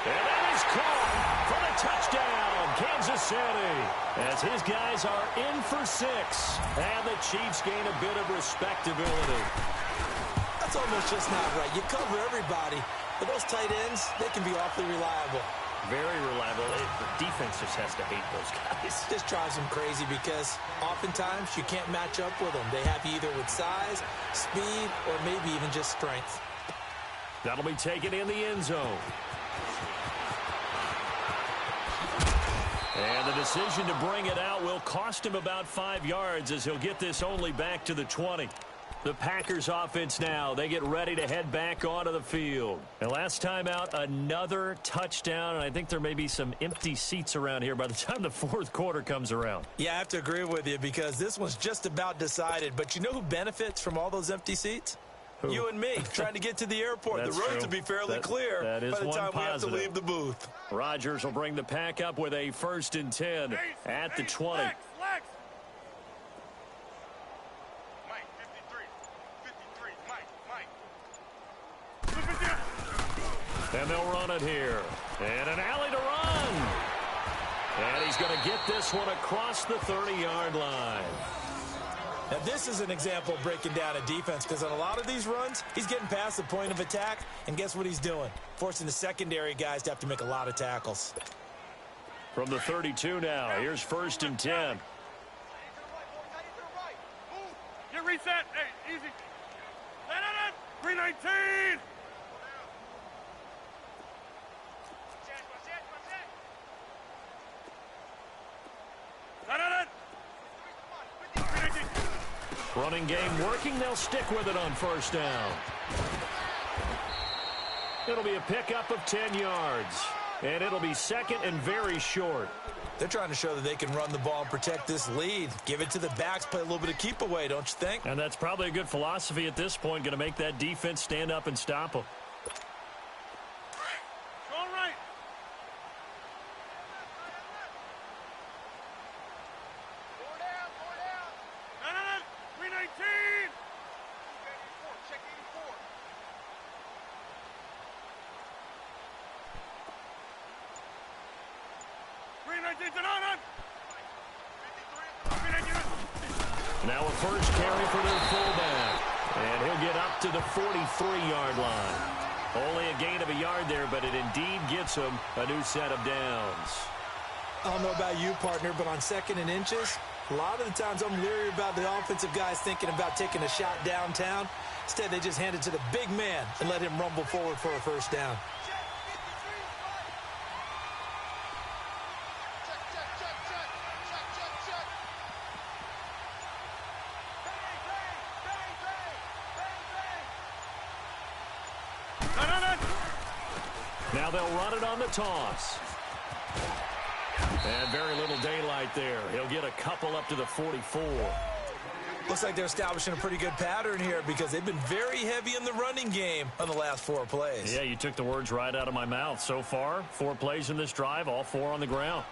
[SPEAKER 1] And that is caught for the touchdown, Kansas City. As his guys are in for 6. And the Chiefs gain a bit of respectability.
[SPEAKER 2] That's almost just not right. You cover everybody, but those tight ends, they can be awfully reliable.
[SPEAKER 1] Very reliable. The defense just has to hate those guys.
[SPEAKER 2] This drives them crazy because oftentimes you can't match up with them. They have you either with size, speed, or maybe even just strength.
[SPEAKER 1] That'll be taken in the end zone. And the decision to bring it out will cost him about 5 yards as he'll get this only back to the 20. The Packers offense now. They get ready to head back onto the field. And last time out, another touchdown. And I think there may be some empty seats around here by the time the fourth quarter comes around.
[SPEAKER 2] Yeah, I have to agree with you because this one's just about decided. But you know who benefits from all those empty seats?
[SPEAKER 1] Who?
[SPEAKER 2] You and me, trying to get to the airport. The roads will be fairly clear by the time we have to leave the booth.
[SPEAKER 1] Rodgers will bring the pack up with a 1st and 10 at the 20.
[SPEAKER 3] Lex.
[SPEAKER 1] And they'll run it here. And an alley to run. And he's going to get this one across the 30-yard line.
[SPEAKER 2] Now, this is an example of breaking down a defense because on a lot of these runs, he's getting past the point of attack, and guess what he's doing? Forcing the secondary guys to have to make a lot of tackles.
[SPEAKER 1] From the 32 now, here's 1st and 10.
[SPEAKER 3] Get reset. Hey, easy. 319.
[SPEAKER 1] Running game working. They'll stick with it on 1st down. It'll be a pickup of 10 yards. And it'll be 2nd and very short.
[SPEAKER 2] They're trying to show that they can run the ball and protect this lead. Give it to the backs, play a little bit of keep away, don't you think?
[SPEAKER 1] And that's probably a good philosophy at this point. Going to make that defense stand up and stop them.
[SPEAKER 3] All right.
[SPEAKER 4] Four down.
[SPEAKER 3] 319.
[SPEAKER 4] Check 84.
[SPEAKER 3] 319 to none.
[SPEAKER 1] Now a first carry for their fullback. And he'll get up to the 43-yard line. Only a gain of a yard there, but it indeed gets him a new set of downs.
[SPEAKER 2] I don't know about you, partner, but on 2nd and inches, a lot of the times I'm leery about the offensive guys thinking about taking a shot downtown. Instead, they just hand it to the big man and let him rumble forward for a 1st down.
[SPEAKER 1] Now they'll run it on the toss. And very little daylight there. He'll get a couple up to the 44.
[SPEAKER 2] Looks like they're establishing a pretty good pattern here because they've been very heavy in the running game on the last 4 plays.
[SPEAKER 1] Yeah, you took the words right out of my mouth. So far, 4 plays in this drive, all 4 on the ground.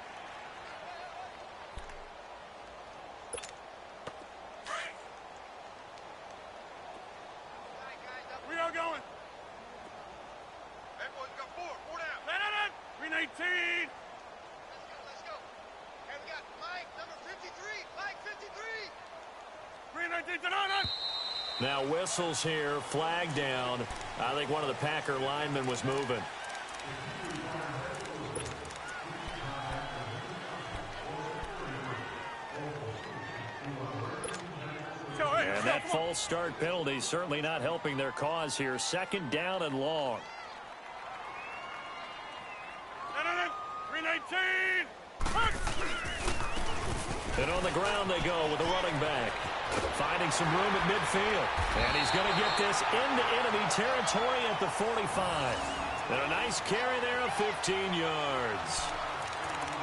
[SPEAKER 3] We are going.
[SPEAKER 4] Everyone's got four down.
[SPEAKER 3] 319.
[SPEAKER 4] Let's go. Okay, we got Mike, number 53. Mike, 53.
[SPEAKER 3] 319 to none.
[SPEAKER 1] Now whistles here, flag down. I think one of the Packer linemen was moving. And that false start penalty certainly not helping their cause here. 2nd down and long.
[SPEAKER 3] 319.
[SPEAKER 1] And on the ground they go with the running back. Finding some room at midfield. And he's going to get this into enemy territory at the 45. And a nice carry there of 15 yards.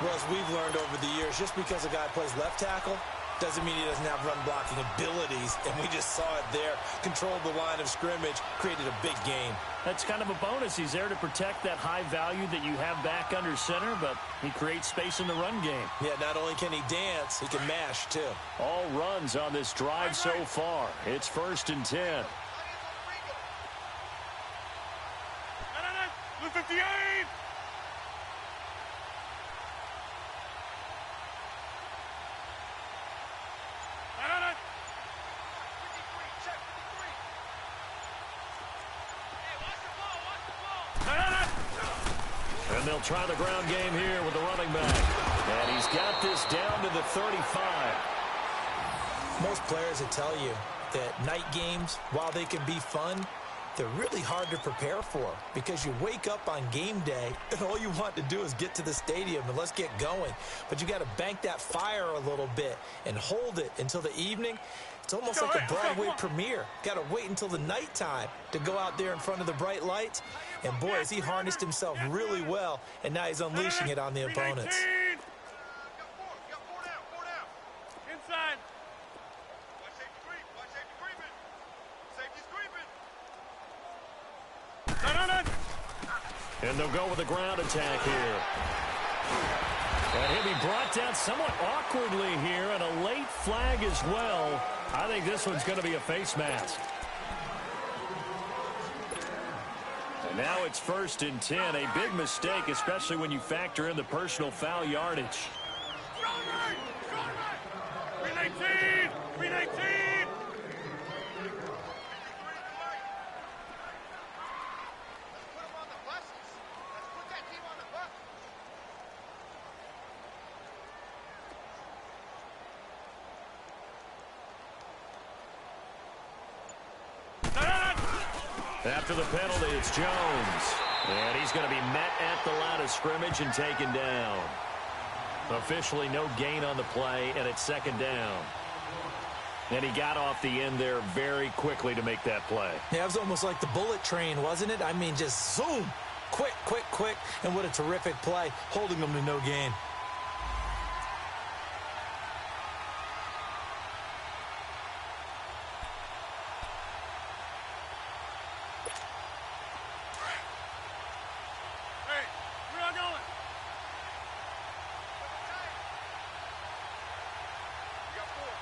[SPEAKER 2] Well, as we've learned over the years, just because a guy plays left tackle doesn't mean he doesn't have run blocking abilities. And we just saw it there. Controlled the line of scrimmage, created a big gain.
[SPEAKER 1] That's kind of a bonus. He's there to protect that high value that you have back under center, but he creates space in the run game.
[SPEAKER 2] Yeah, not only can he dance, he can mash, too.
[SPEAKER 1] All runs on this drive so far. It's 1st and 10.
[SPEAKER 3] 58.
[SPEAKER 1] And they'll try the ground game here with the running back. And he's got this down to the 35.
[SPEAKER 2] Most players will tell you that night games, while they can be fun, they're really hard to prepare for because you wake up on game day and all you want to do is get to the stadium and let's get going. But you got to bank that fire a little bit and hold it until the evening. It's almost like a Broadway premiere. Got to wait until the nighttime to go out there in front of the bright lights. And boy, has he harnessed himself really well, and now he's unleashing it on the opponents.
[SPEAKER 4] Got four down.
[SPEAKER 3] Inside.
[SPEAKER 4] Watch safety creeping. Safety's creeping.
[SPEAKER 1] And they'll go with a ground attack here. And he'll be brought down somewhat awkwardly here, and a late flag as well. I think this one's going to be a face mask. And now it's 1st and 10. A big mistake, especially when you factor in the personal foul yardage.
[SPEAKER 3] Green 18. Green 18.
[SPEAKER 4] Put them on the buses. Let's put that team on the bus.
[SPEAKER 1] After the penalty, it's Jones. And he's going to be met at the line of scrimmage and taken down. Officially no gain on the play, and it's 2nd down. And he got off the end there very quickly to make that play.
[SPEAKER 2] Yeah, it was almost like the bullet train, wasn't it? I mean, just zoom. Quick. And what a terrific play, holding them to no gain.
[SPEAKER 3] Hey, where y'all going?
[SPEAKER 4] You got four.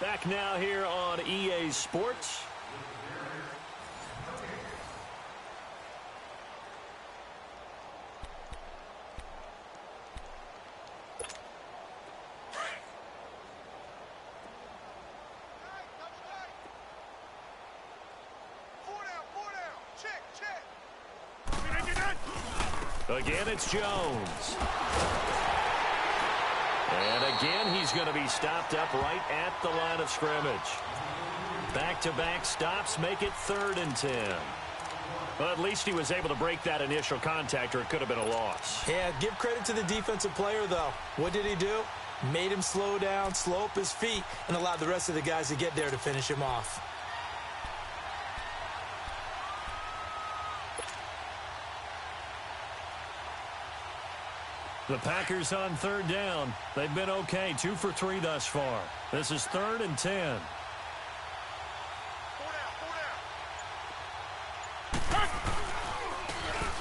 [SPEAKER 1] Back now here on EA Sports.
[SPEAKER 4] Four down. Check.
[SPEAKER 1] Again, it's Jones. And again, he's going to be stopped up right at the line of scrimmage. Back-to-back stops make it 3rd and 10. Well, at least he was able to break that initial contact, or it could have been a loss.
[SPEAKER 2] Yeah, give credit to the defensive player, though. What did he do? Made him slow down, slow up his feet, and allowed the rest of the guys to get there to finish him off.
[SPEAKER 1] The Packers on 3rd down. They've been okay, 2 for 3 thus far. This is 3rd and 10.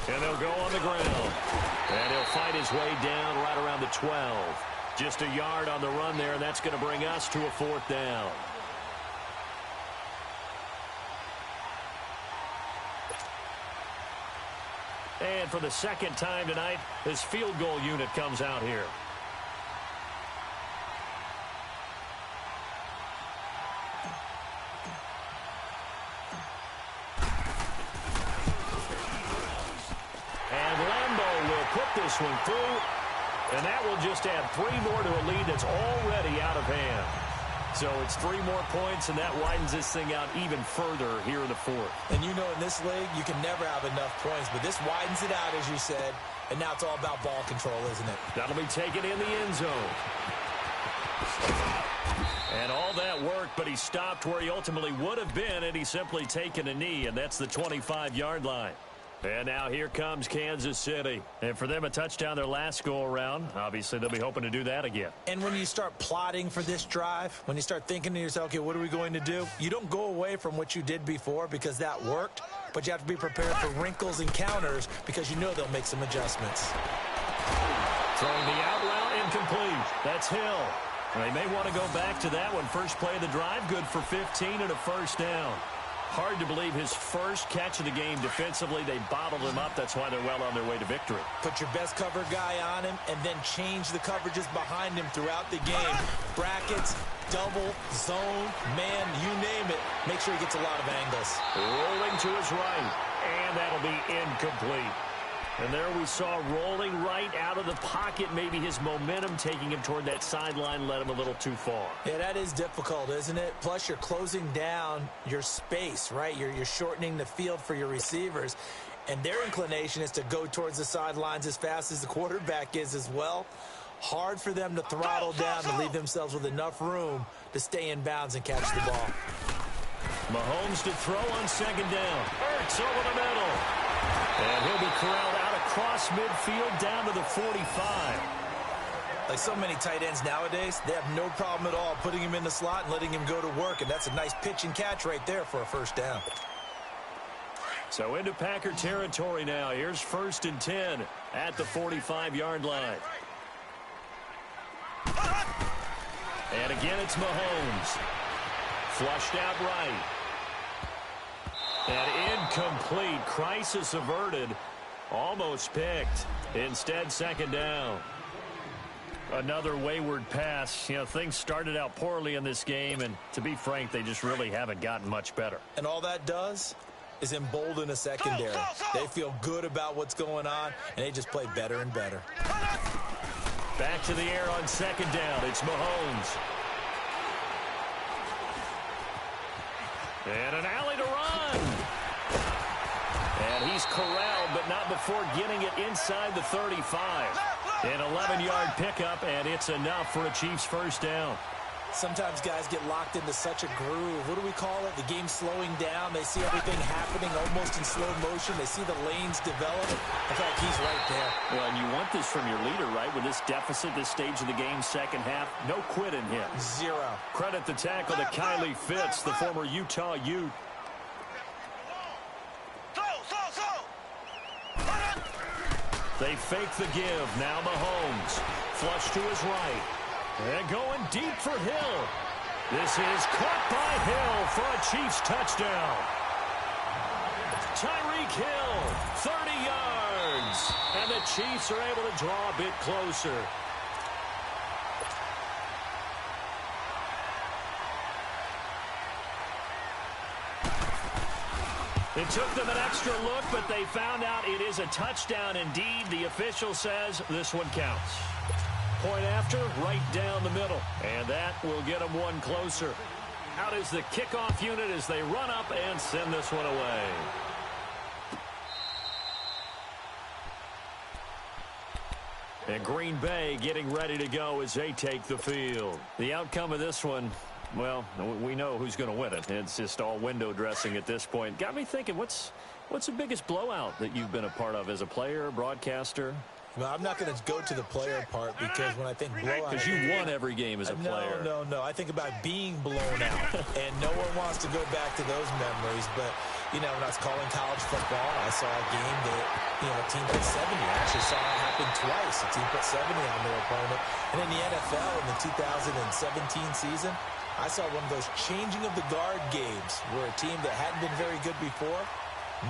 [SPEAKER 1] And they'll go on the ground. And he'll fight his way down right around the 12. Just a yard on the run there, and that's going to bring us to a 4th down. And for the 2nd time tonight, this field goal unit comes out here. And Lambeau will put this one through. And that will just add 3 more to a lead that's already out of hand. So it's 3 more points, and that widens this thing out even further here in the 4th.
[SPEAKER 2] And you know, in this league, you can never have enough points, but this widens it out, as you said, and now it's all about ball control, isn't it?
[SPEAKER 1] That'll be taken in the end zone. And all that worked, but he stopped where he ultimately would have been, and he's simply taken a knee, and that's the 25-yard line. And now here comes Kansas City. And for them, a touchdown their last go-around. Obviously, they'll be hoping to do that again.
[SPEAKER 2] And when you start plotting for this drive, when you start thinking to yourself, okay, what are we going to do? You don't go away from what you did before because that worked, but you have to be prepared for wrinkles and counters because you know they'll make some adjustments.
[SPEAKER 1] Throwing the out route incomplete. That's Hill. And they may want to go back to that one. First play of the drive, good for 15 and a 1st down. Hard to believe his first catch of the game defensively. They bottled him up. That's why they're well on their way to victory.
[SPEAKER 2] Put your best cover guy on him and then change the coverages behind him throughout the game. Brackets, double, zone, man, you name it. Make sure he gets a lot of angles.
[SPEAKER 1] Rolling to his right, and that'll be incomplete. And there we saw rolling right out of the pocket. Maybe his momentum taking him toward that sideline led him a little too far.
[SPEAKER 2] Yeah, that is difficult, isn't it? Plus, you're closing down your space, right? You're shortening the field for your receivers. And their inclination is to go towards the sidelines as fast as the quarterback is as well. Hard for them to throttle down to leave themselves with enough room to stay in bounds and catch the ball.
[SPEAKER 1] Mahomes to throw on second down. Hurts over the middle. And he'll be corralled out across midfield down to the 45.
[SPEAKER 2] Like so many tight ends nowadays, they have no problem at all putting him in the slot and letting him go to work. And that's a nice pitch and catch right there for a first down.
[SPEAKER 1] So into Packer territory now. Here's 1st and 10 at the 45-yard line. And again, it's Mahomes. Flushed out right. And incomplete. Crisis averted. Almost picked. Instead, second down. Another wayward pass. You know, things started out poorly in this game, and to be frank, they just really haven't gotten much better.
[SPEAKER 2] And all that does is embolden a secondary. They feel good about what's going on, and they just play better and better.
[SPEAKER 1] Back to the air on second down. It's Mahomes. And an alley to run. And he's corralled, but not before getting it inside the 35. An 11-yard pickup, and it's enough for a Chiefs first down.
[SPEAKER 2] Sometimes guys get locked into such a groove. What do we call it? The game slowing down. They see everything happening almost in slow motion. They see the lanes develop. In fact, he's right there.
[SPEAKER 1] Well, and you want this from your leader, right? With this deficit, this stage of the game, second half, no quit in him.
[SPEAKER 2] Zero.
[SPEAKER 1] Credit the tackle to Kylie Fitz, the former Utah Ute. They fake the give. Now Mahomes. Flush to his right. And going deep for Hill. This is caught by Hill for a Chiefs touchdown. Tyreek Hill, 30 yards. And the Chiefs are able to draw a bit closer. It took them an extra look, but they found out it is a touchdown indeed. The official says this one counts. Point after, right down the middle. And that will get them one closer. Out is the kickoff unit as they run up and send this one away. And Green Bay getting ready to go as they take the field. The outcome of this one, well, we know who's going to win it. It's just all window dressing at this point. Got me thinking, what's the biggest blowout that you've been a part of as a player, broadcaster?
[SPEAKER 2] Well, I'm not going to go to the player part because when I think blowout...
[SPEAKER 1] Because you won every game as a player.
[SPEAKER 2] No. I think about being blown out, and no one wants to go back to those memories. But, you know, when I was calling college football, I saw a game that, you know, a team put 70. I actually saw it happen twice. A team put 70 on their opponent. And in the NFL, in the 2017 season, I saw one of those changing of the guard games where a team that hadn't been very good before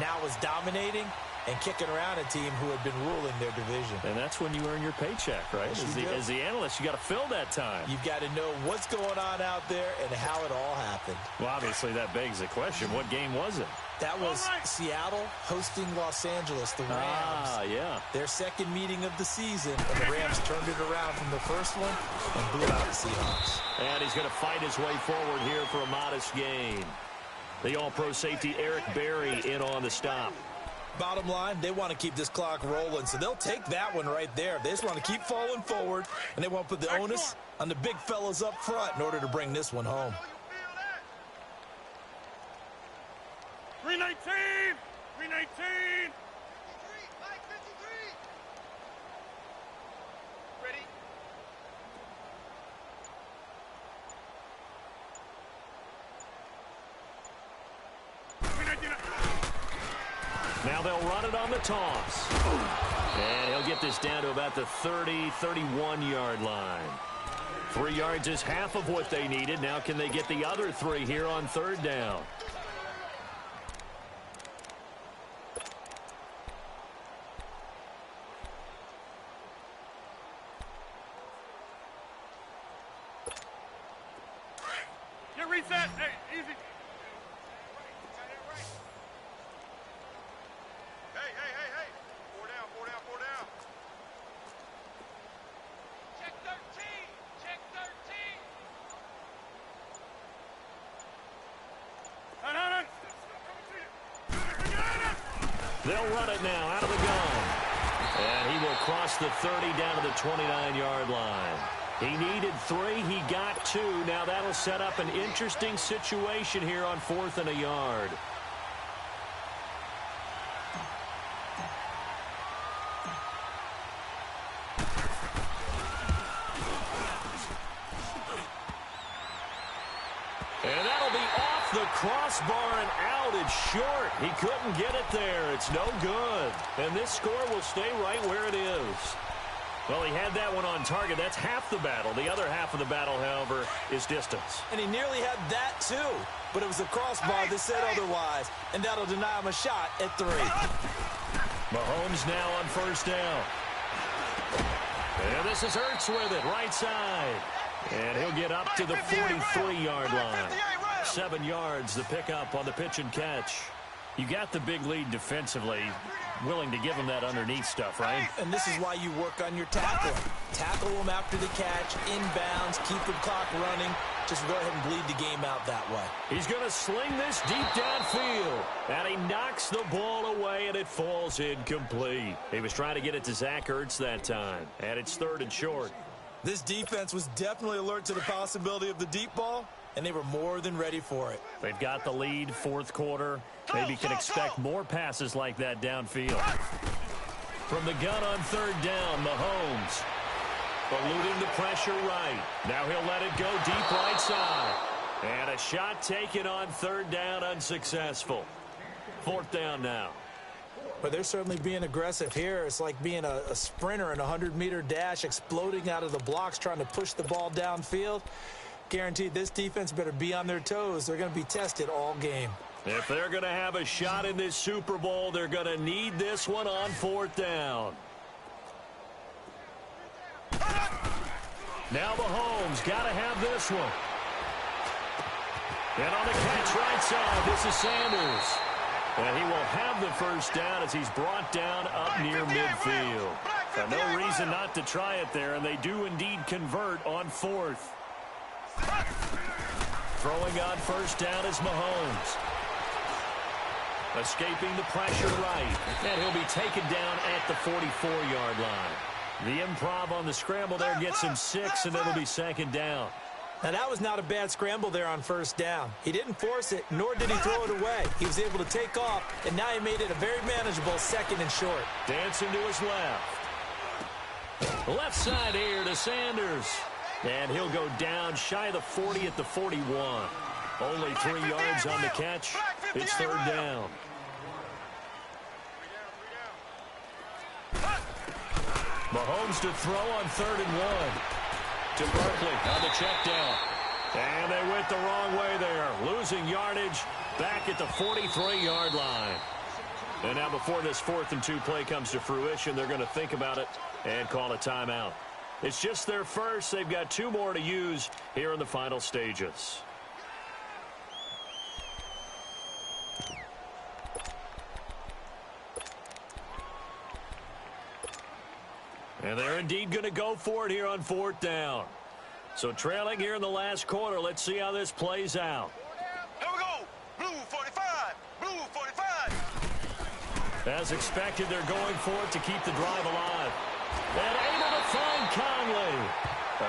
[SPEAKER 2] now was dominating and kicking around a team who had been ruling their division.
[SPEAKER 1] And that's when you earn your paycheck, right? As the analyst, you got to fill that time.
[SPEAKER 2] You've got to know what's going on out there and how it all happened.
[SPEAKER 1] Well, obviously, that begs the question, what game was it?
[SPEAKER 2] That was Seattle hosting Los Angeles, the Rams.
[SPEAKER 1] Ah, yeah.
[SPEAKER 2] Their second meeting of the season, and the Rams turned it around from the first one and blew out the Seahawks.
[SPEAKER 1] And he's going to fight his way forward here for a modest gain. The all-pro safety Eric Berry in on the stop.
[SPEAKER 2] Bottom line, they want to keep this clock rolling, so they'll take that one right there. They just want to keep falling forward, and they want to put the onus on the big fellas up front in order to bring this one home.
[SPEAKER 3] 319! 319!
[SPEAKER 4] 53, Mike 53. Ready?
[SPEAKER 1] Now they'll run it on the toss. And he'll get this down to about the 30, 31-yard line. 3 yards is half of what they needed. Now can they get the other 3 here on third down?
[SPEAKER 3] Get reset! Hey, easy! Hey! 4 down, 4
[SPEAKER 1] They'll run it now out of the gun. And he will cross the 30 down to the 29-yard line. He needed 3. He got 2. Now that'll set up an interesting situation here on 4th and a yard. And that'll be off the crossbar and out. It's short. He couldn't get it there. It's no good. And this score will stay right where it is. Well, he had that one on target. That's half the battle. The other half of the battle, however, is distance.
[SPEAKER 2] And he nearly had that, too. But it was the crossbar that said otherwise. And that'll deny him a shot at 3.
[SPEAKER 1] Mahomes now on first down. And this is Ertz with it, right side. And he'll get up to the 43-yard line. 7 yards, the pickup on the pitch and catch. You got the big lead defensively. Willing to give him that underneath stuff, right?
[SPEAKER 2] And this is why you work on your tackling. Tackle him after the catch, inbounds, keep the clock running. Just go ahead and bleed the game out that way.
[SPEAKER 1] He's going to sling this deep downfield. And he knocks the ball away, and it falls incomplete. He was trying to get it to Zach Ertz that time. And it's 3rd and short.
[SPEAKER 2] This defense was definitely alert to the possibility of the deep ball, and they were more than ready for it.
[SPEAKER 1] They've got the lead, 4th quarter. Maybe can expect more passes like that downfield. From the gun on 3rd down, Mahomes. Eluding the pressure right. Now he'll let it go deep right side. And a shot taken on 3rd down, unsuccessful. 4th down now.
[SPEAKER 2] But they're certainly being aggressive here. It's like being a sprinter in a 100-meter dash, exploding out of the blocks, trying to push the ball downfield. Guaranteed this defense better be on their toes. They're going to be tested all game.
[SPEAKER 1] If they're going to have a shot in this Super Bowl, they're going to need this one on 4th down. Now Mahomes got to have this one. And on the catch right side, this is Sanders. And he will have the first down as he's brought down up near midfield. So no reason not to try it there, and they do indeed convert on 4th. Throwing on first down is Mahomes. Escaping the pressure right. And he'll be taken down at the 44-yard line. The improv on the scramble there gets him 6, and it'll be 2nd down.
[SPEAKER 2] Now, that was not a bad scramble there on first down. He didn't force it, nor did he throw it away. He was able to take off, and now he made it a very manageable 2nd and short.
[SPEAKER 1] Dancing to his left. Left side here to Sanders. And he'll go down shy of the 40 at the 41. Only 3 yards on the catch. It's 3rd down. Mahomes to throw on 3rd and 1. To Barkley on the check down. And they went the wrong way there. Losing yardage back at the 43-yard line. And now before this 4th and 2 play comes to fruition, they're going to think about it and call a timeout. It's just their first. They've got 2 more to use here in the final stages. And they're indeed going to go for it here on 4th down. So trailing here in the last quarter. Let's see how this plays out.
[SPEAKER 4] Here we go. Blue 45. Blue 45.
[SPEAKER 1] As expected, they're going for it to keep the drive alive. And able to find Conley.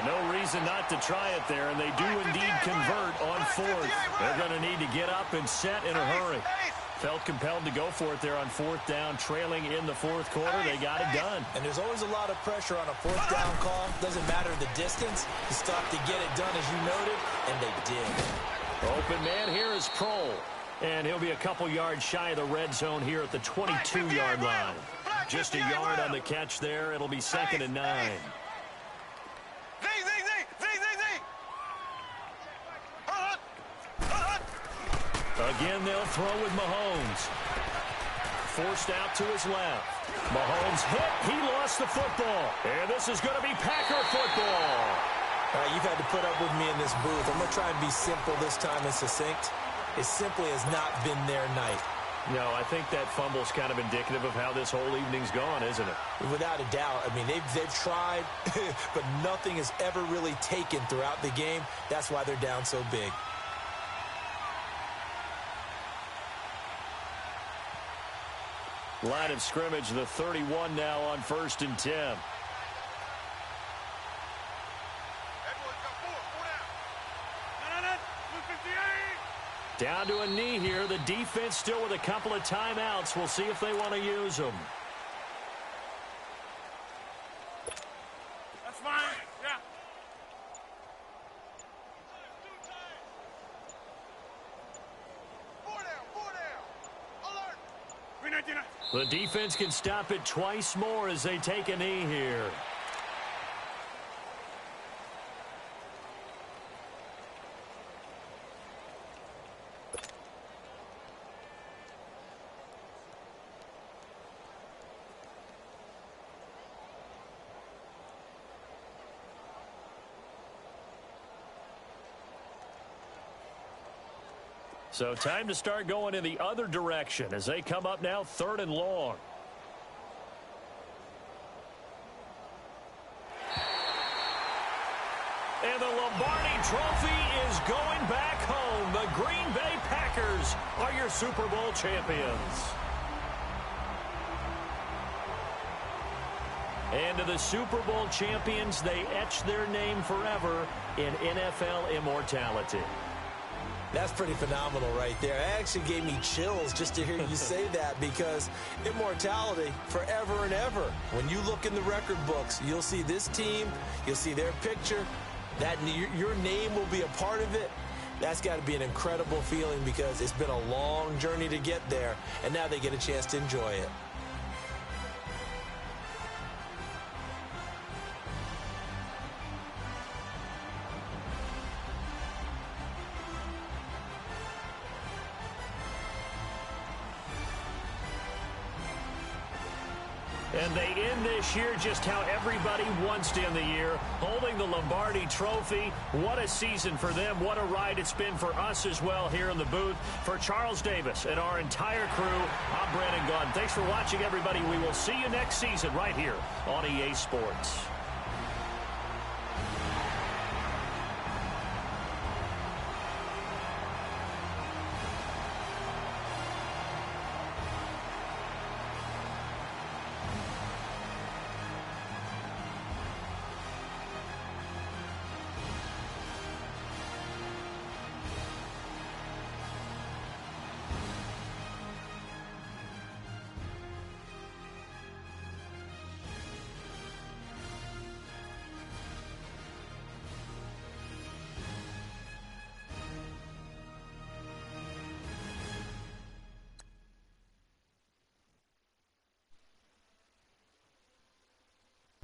[SPEAKER 1] No reason not to try it there, and they do indeed convert on 4th. They're going to need to get up and set in a hurry. Felt compelled to go for it there on 4th down, trailing in the 4th quarter. They got it done.
[SPEAKER 2] And there's always a lot of pressure on a 4th down call. Doesn't matter the distance. You stop to get it done, as you noted, and they did.
[SPEAKER 1] Open man here is Prohl. And he'll be a couple yards shy of the red zone here at the 22-yard line. Just a yard on the catch there. It'll be 2nd and 9. Again, they'll throw with Mahomes. Forced out to his left. Mahomes hit. He lost the football. And this is going to be Packer football.
[SPEAKER 2] You've had to put up with me in this booth. I'm going to try and be simple this time and succinct. It simply has not been their night.
[SPEAKER 1] No, I think that fumble's kind of indicative of how this whole evening's gone, isn't it?
[SPEAKER 2] Without a doubt. I mean, they've tried, but nothing has ever really taken throughout the game. That's why they're down so big.
[SPEAKER 1] Line of scrimmage, the 31 now on 1st and 10.
[SPEAKER 3] Everyone's got four down. No, 158.
[SPEAKER 1] Down to a knee here. The defense still with a couple of timeouts. We'll see if they want to use them.
[SPEAKER 3] That's fine. Yeah.
[SPEAKER 4] Four down. Alert.
[SPEAKER 3] 399.
[SPEAKER 1] The defense can stop it twice more as they take a knee here. So time to start going in the other direction as they come up now 3rd and long. And the Lombardi Trophy is going back home. The Green Bay Packers are your Super Bowl champions. And to the Super Bowl champions, they etch their name forever in NFL immortality.
[SPEAKER 2] That's pretty phenomenal right there. It actually gave me chills just to hear you say that, because immortality forever and ever. When you look in the record books, you'll see this team, you'll see their picture, that your name will be a part of it. That's got to be an incredible feeling, because it's been a long journey to get there, and now they get a chance to enjoy it.
[SPEAKER 1] And they end this year just how everybody wants to end the year, holding the Lombardi Trophy. What a season for them. What a ride it's been for us as well here in the booth. For Charles Davis and our entire crew, I'm Brandon Gaudin. Thanks for watching, everybody. We will see you next season right here on EA Sports.